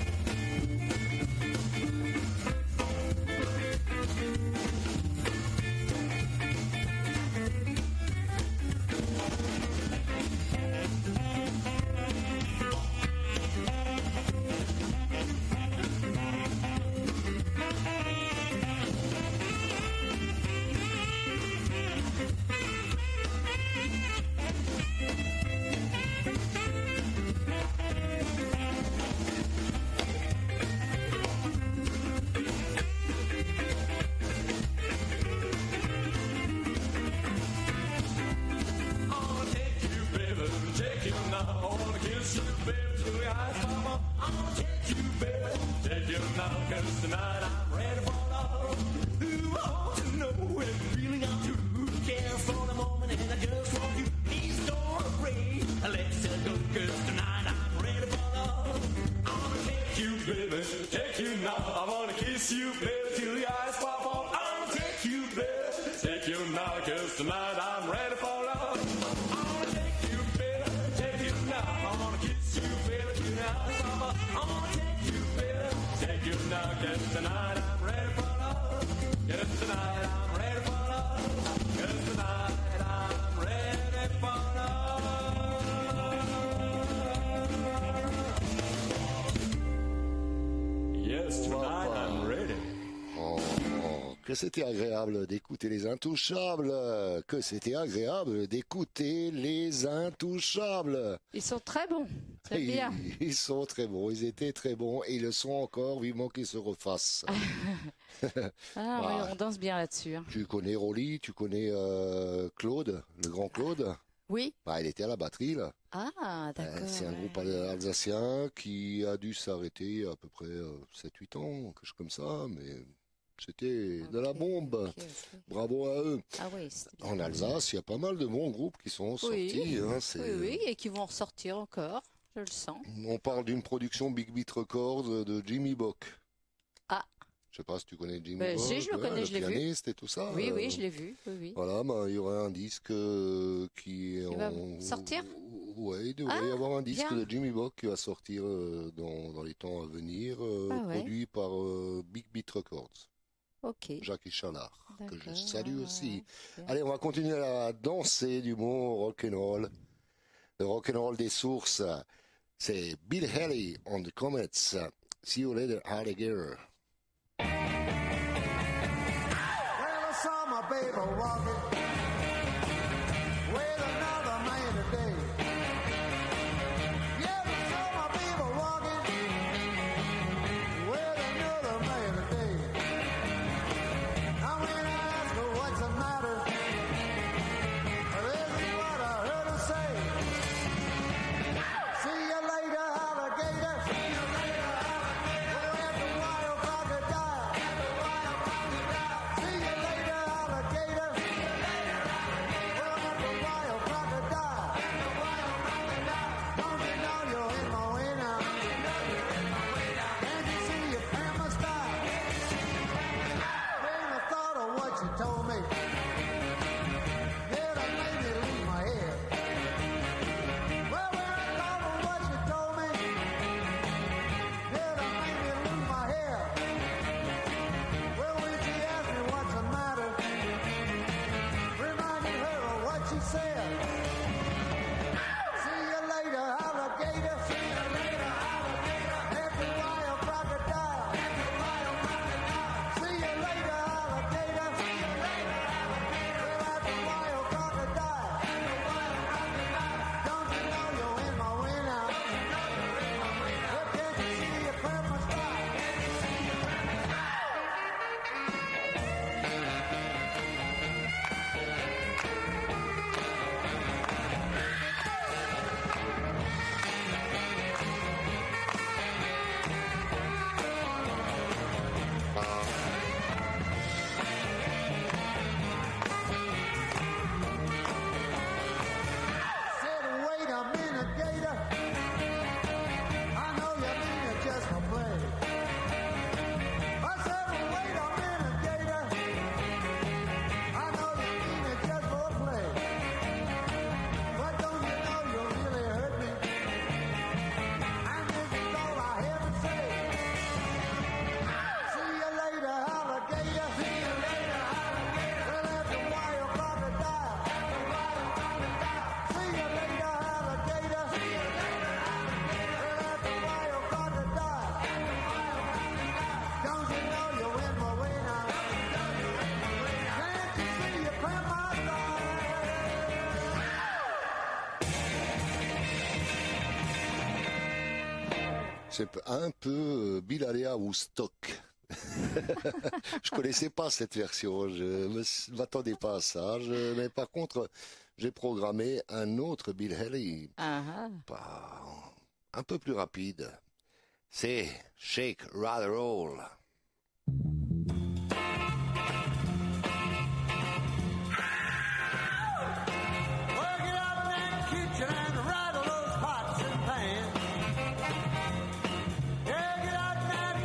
Tonight I'm ready for love. Who wants to know when feeling I'm true? Who cares for the moment and I just want you. Please don't afraid, let's go, 'cause tonight I'm ready for love. I wanna take you, baby, take you now. I wanna kiss you, baby, till your eyes pop on. I wanna take you, baby, take you now, 'cause tonight I'm ready for love. I wanna take you, baby, take you now. I wanna kiss you, baby, till your eyes pop on. I wanna take you, baby, take you now, 'cause tonight I'm ready for love. Yes, tonight I'm ready for love. 'Cause tonight I'm ready for love. Yes, tonight I'm ready. Que c'était agréable d'écouter les Intouchables. Que c'était agréable d'écouter les Intouchables. Ils sont très bons. C'est bien. Ils sont très bons. Ils étaient très bons et ils le sont encore. Vivement qu'ils se refassent. Oui, on danse bien là-dessus. Hein. Tu connais Rolly, tu connais Claude, le grand Claude. Oui. Il était à la batterie là. Ah, d'accord. C'est un groupe alsacien qui a dû s'arrêter à peu près 7-8 ans, quelque chose comme ça, mais c'était de la bombe. Okay. Bravo à eux. Ah oui, en Alsace, il y a pas mal de bons groupes qui sont sortis. Hein, oui, et qui vont en ressortir encore, je le sens. On parle d'une production Big Beat Records de Jimmy Bock. Ah. Je sais pas si tu connais Jimmy Bock. Si, je le connais, je l'ai vu. Pianiste et tout ça. Oui, je l'ai vu. Oui. Voilà, il y aurait un disque qui va sortir. Oui, il devrait y avoir un disque de Jimmy Bock qui va sortir dans les temps à venir, produit par Big Beat Records. Ok. Jacques Chalard, que je salue aussi. Allez, on va continuer à danser du bon rock'n'roll. Le rock'n'roll des sources, c'est Bill Haley on the Comets. See you later, alligator. Well, I saw my baby walking with another man today. Yeah, I saw my baby walking with another man today. Now when I asked her what's the matter, this is what I heard her say. See you later, alligator. See you later, alligator. We're at the wild crocodile. See you later, alligator. We're at the wild crocodile. Don't you know you're in my way now? Can't you see your camera style? When I thought of what you told me, yeah, that made me lose my head. Well, when I thought of what you told me, yeah, that made me lose my head. Well, when she asked me what's the matter, reminded her of what she said. See you later, alligator. See you later, alligator. At the wild crocodile. At the wild crocodile. See you later, alligator. See you later, alligator. We're at the wild crocodile. At the wild crocodile. Don't you know you're in my way now? Well, can't you see you clear my style? Said, wait a minute, Gator. I know you mean it just for play. I said, wait a minute, Gator. I know you mean it just for play. But don't you know you really hurt me? And this is all I have to say. See you later, alligator. See you later, alligator. We'll have the wild crocodile. See you later, alligator. See you later, alligator. We'll have the wild crocodile. Don't you know you're in my way now? Can't you see you clear my style? C'est un peu Bill Haley à Woodstock. Je connaissais pas cette version, je m'attendais pas à ça. Mais par contre, j'ai programmé un autre Bill Haley, un peu plus rapide. C'est Shake, Rather Roll. Well, get out in that kitchen and rattle those pots and pans. Yeah, get out in that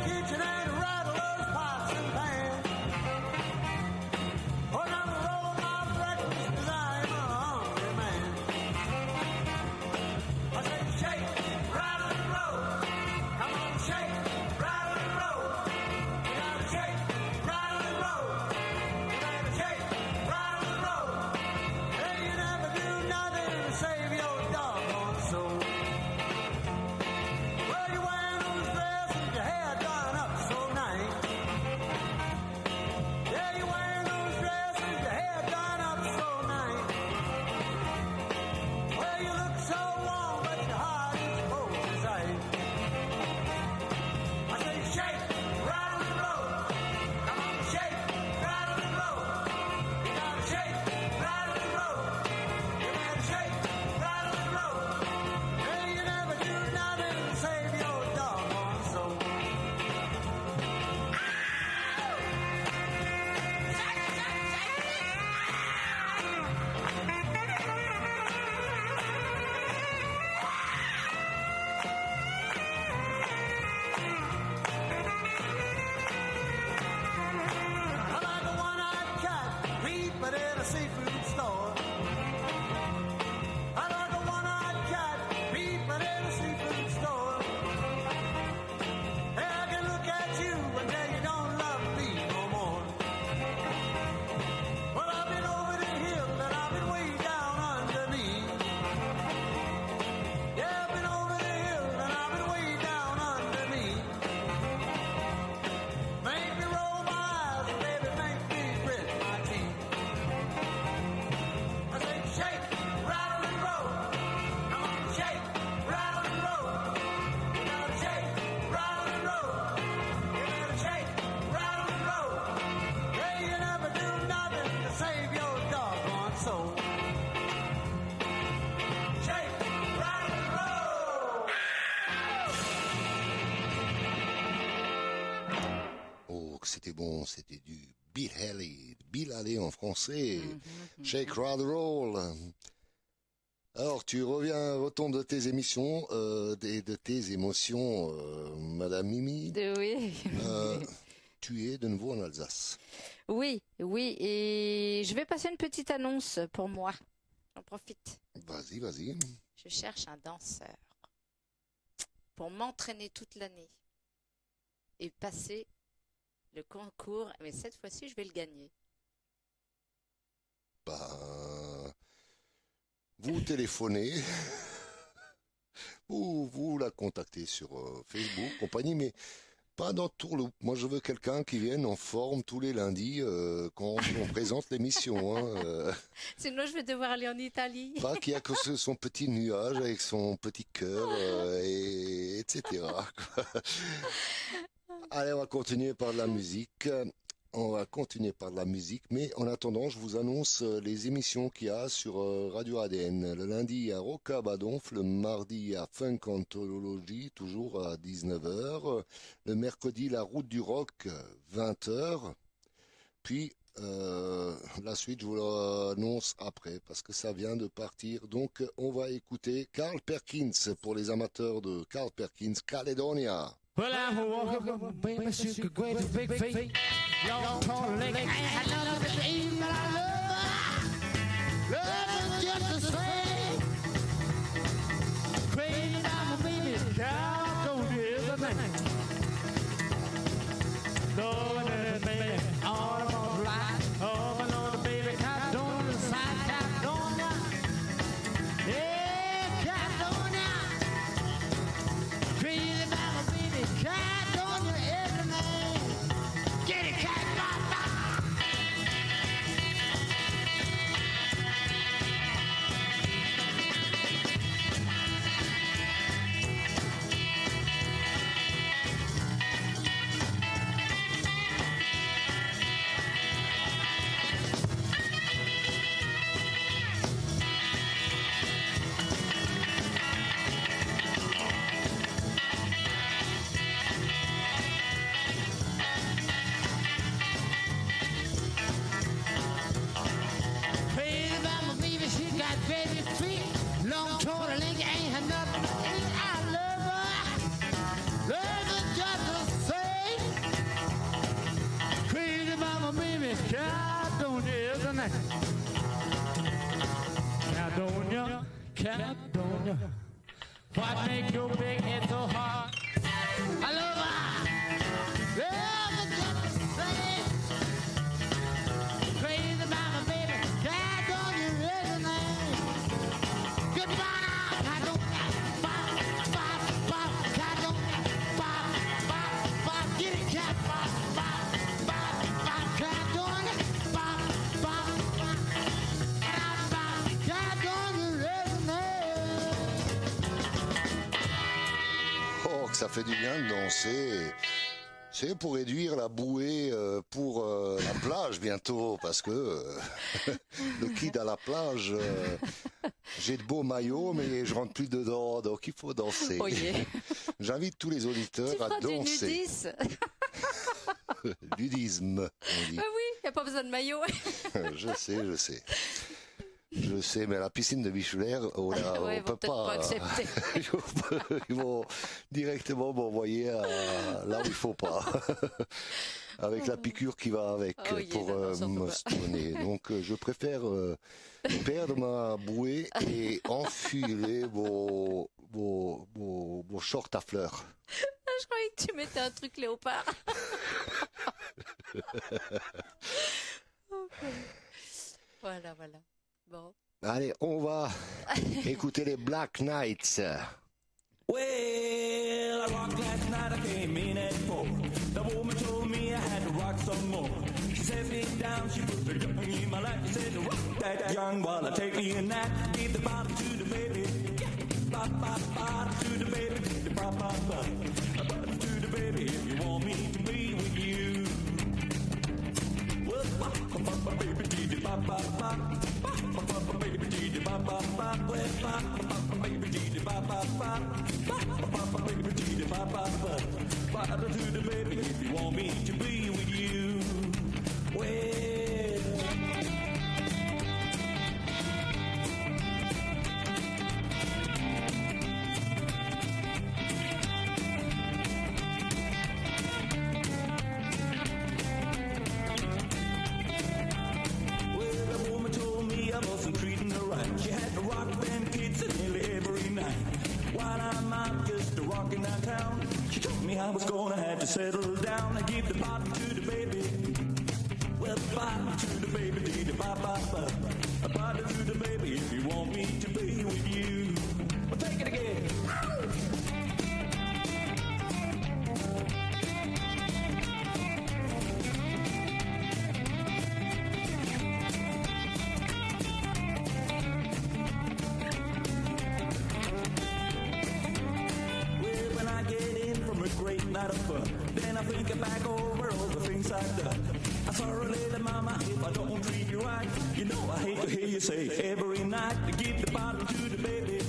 l'époque, c'était bon, c'était du Bill Haley en français, Shake, Rattle, Roll. Alors, tu retombes de tes émissions, de tes émotions, Madame Mimi. Oui. Tu es de nouveau en Alsace. Oui, et je vais passer une petite annonce pour moi. J'en profite. Vas-y. Je cherche un danseur pour m'entraîner toute l'année et passer le concours, mais cette fois-ci, je vais le gagner. Vous téléphonez, vous la contactez sur Facebook, compagnie, mais pas dans Tourloupe. Moi, je veux quelqu'un qui vienne en forme tous les lundis quand on présente l'émission. Sinon, je vais devoir aller en Italie. Pas qu'il y a que son petit nuage avec son petit cœur, etc. Allez, on va continuer par de la musique. Mais en attendant, je vous annonce les émissions qu'il y a sur Radio ADN. Le lundi, il y a Roca Badonf. Le mardi, il y a Funk Anthologie, toujours à 19h. Le mercredi, La Route du Rock, 20h. Puis, la suite, je vous l'annonce après, parce que ça vient de partir. Donc, on va écouter Carl Perkins, pour les amateurs de Carl Perkins, Caledonia. Well, I'm a walker, baby, she could go to big feet. Long, tall leg. I love the dream, but I love her. Love is just the same. Crazy about my baby, God, don't you ever think. Lord, and baby, all about life. Oh, I know the baby, Caledonia, side Caledonia. Yeah, Caledonia. Crazy about my baby, Caledonia, every man. Get it, cat, Caledonia, what make your big head so hard? I love her. Love is just the same. Crazy about my baby. Caledonia is the name. Goodbye now, Caledonia. Bop, bop, bop, Caledonia. Bop, bop, bop, get it, cat. Bop, bop, bop, bop, Caledonia. Bop, bop, bop, bop, Caledonia is the name. Oh, que ça fait du bien de danser. C'est pour réduire la bouée pour la plage bientôt, parce que le kid à la plage, j'ai de beaux maillots, mais je rentre plus dedans, donc il faut danser. Oh yeah. J'invite tous les auditeurs à danser. Du nudisme. Ludisme, on dit. Ah oui, il n'y a pas besoin de maillot. Je sais, mais à la piscine de Bichelaire, on peut pas accepter. Ils vont directement m'envoyer là où il faut pas. Avec la piqûre qui va avec pour me stonner. Donc je préfère perdre ma bouée et enfiler vos shorts à fleurs. Je croyais que tu mettais un truc léopard. Okay. Voilà. Bon. Allez, on va écouter les Black Knights. Well, I rocked last night, I came in at 4. The woman told me I had to rock some more. She set me down, she put the gun in my lap. She said, rock that young while I take me a nap. Give the bottle to the baby. Bop, bop, bottle to the baby. The bop, bop, bop. A bottle to the baby if you want me to be with you. Well, bop, bop, bop, baby, dee, bop, bop, bop. Bop, bop, bop, baby, dee, bop, bop, bop. Well, bop, bop, baby, dee, bop, bop, bop. Bop, bop, baby, dee, bop, bop, bop. Bottle to the baby if you want me to be with you. gonna have to settle down and give the bottle to the baby. Well, the bottle to the baby, dee da ba ba ba. A bottle to the baby if you want me to be with you. Well, take it again. Great night of fun. Then I think back over all the things I've done. I'm sorry, little mama, if I don't treat you right. You know I hate to hear you say every night to give the bottle to the baby.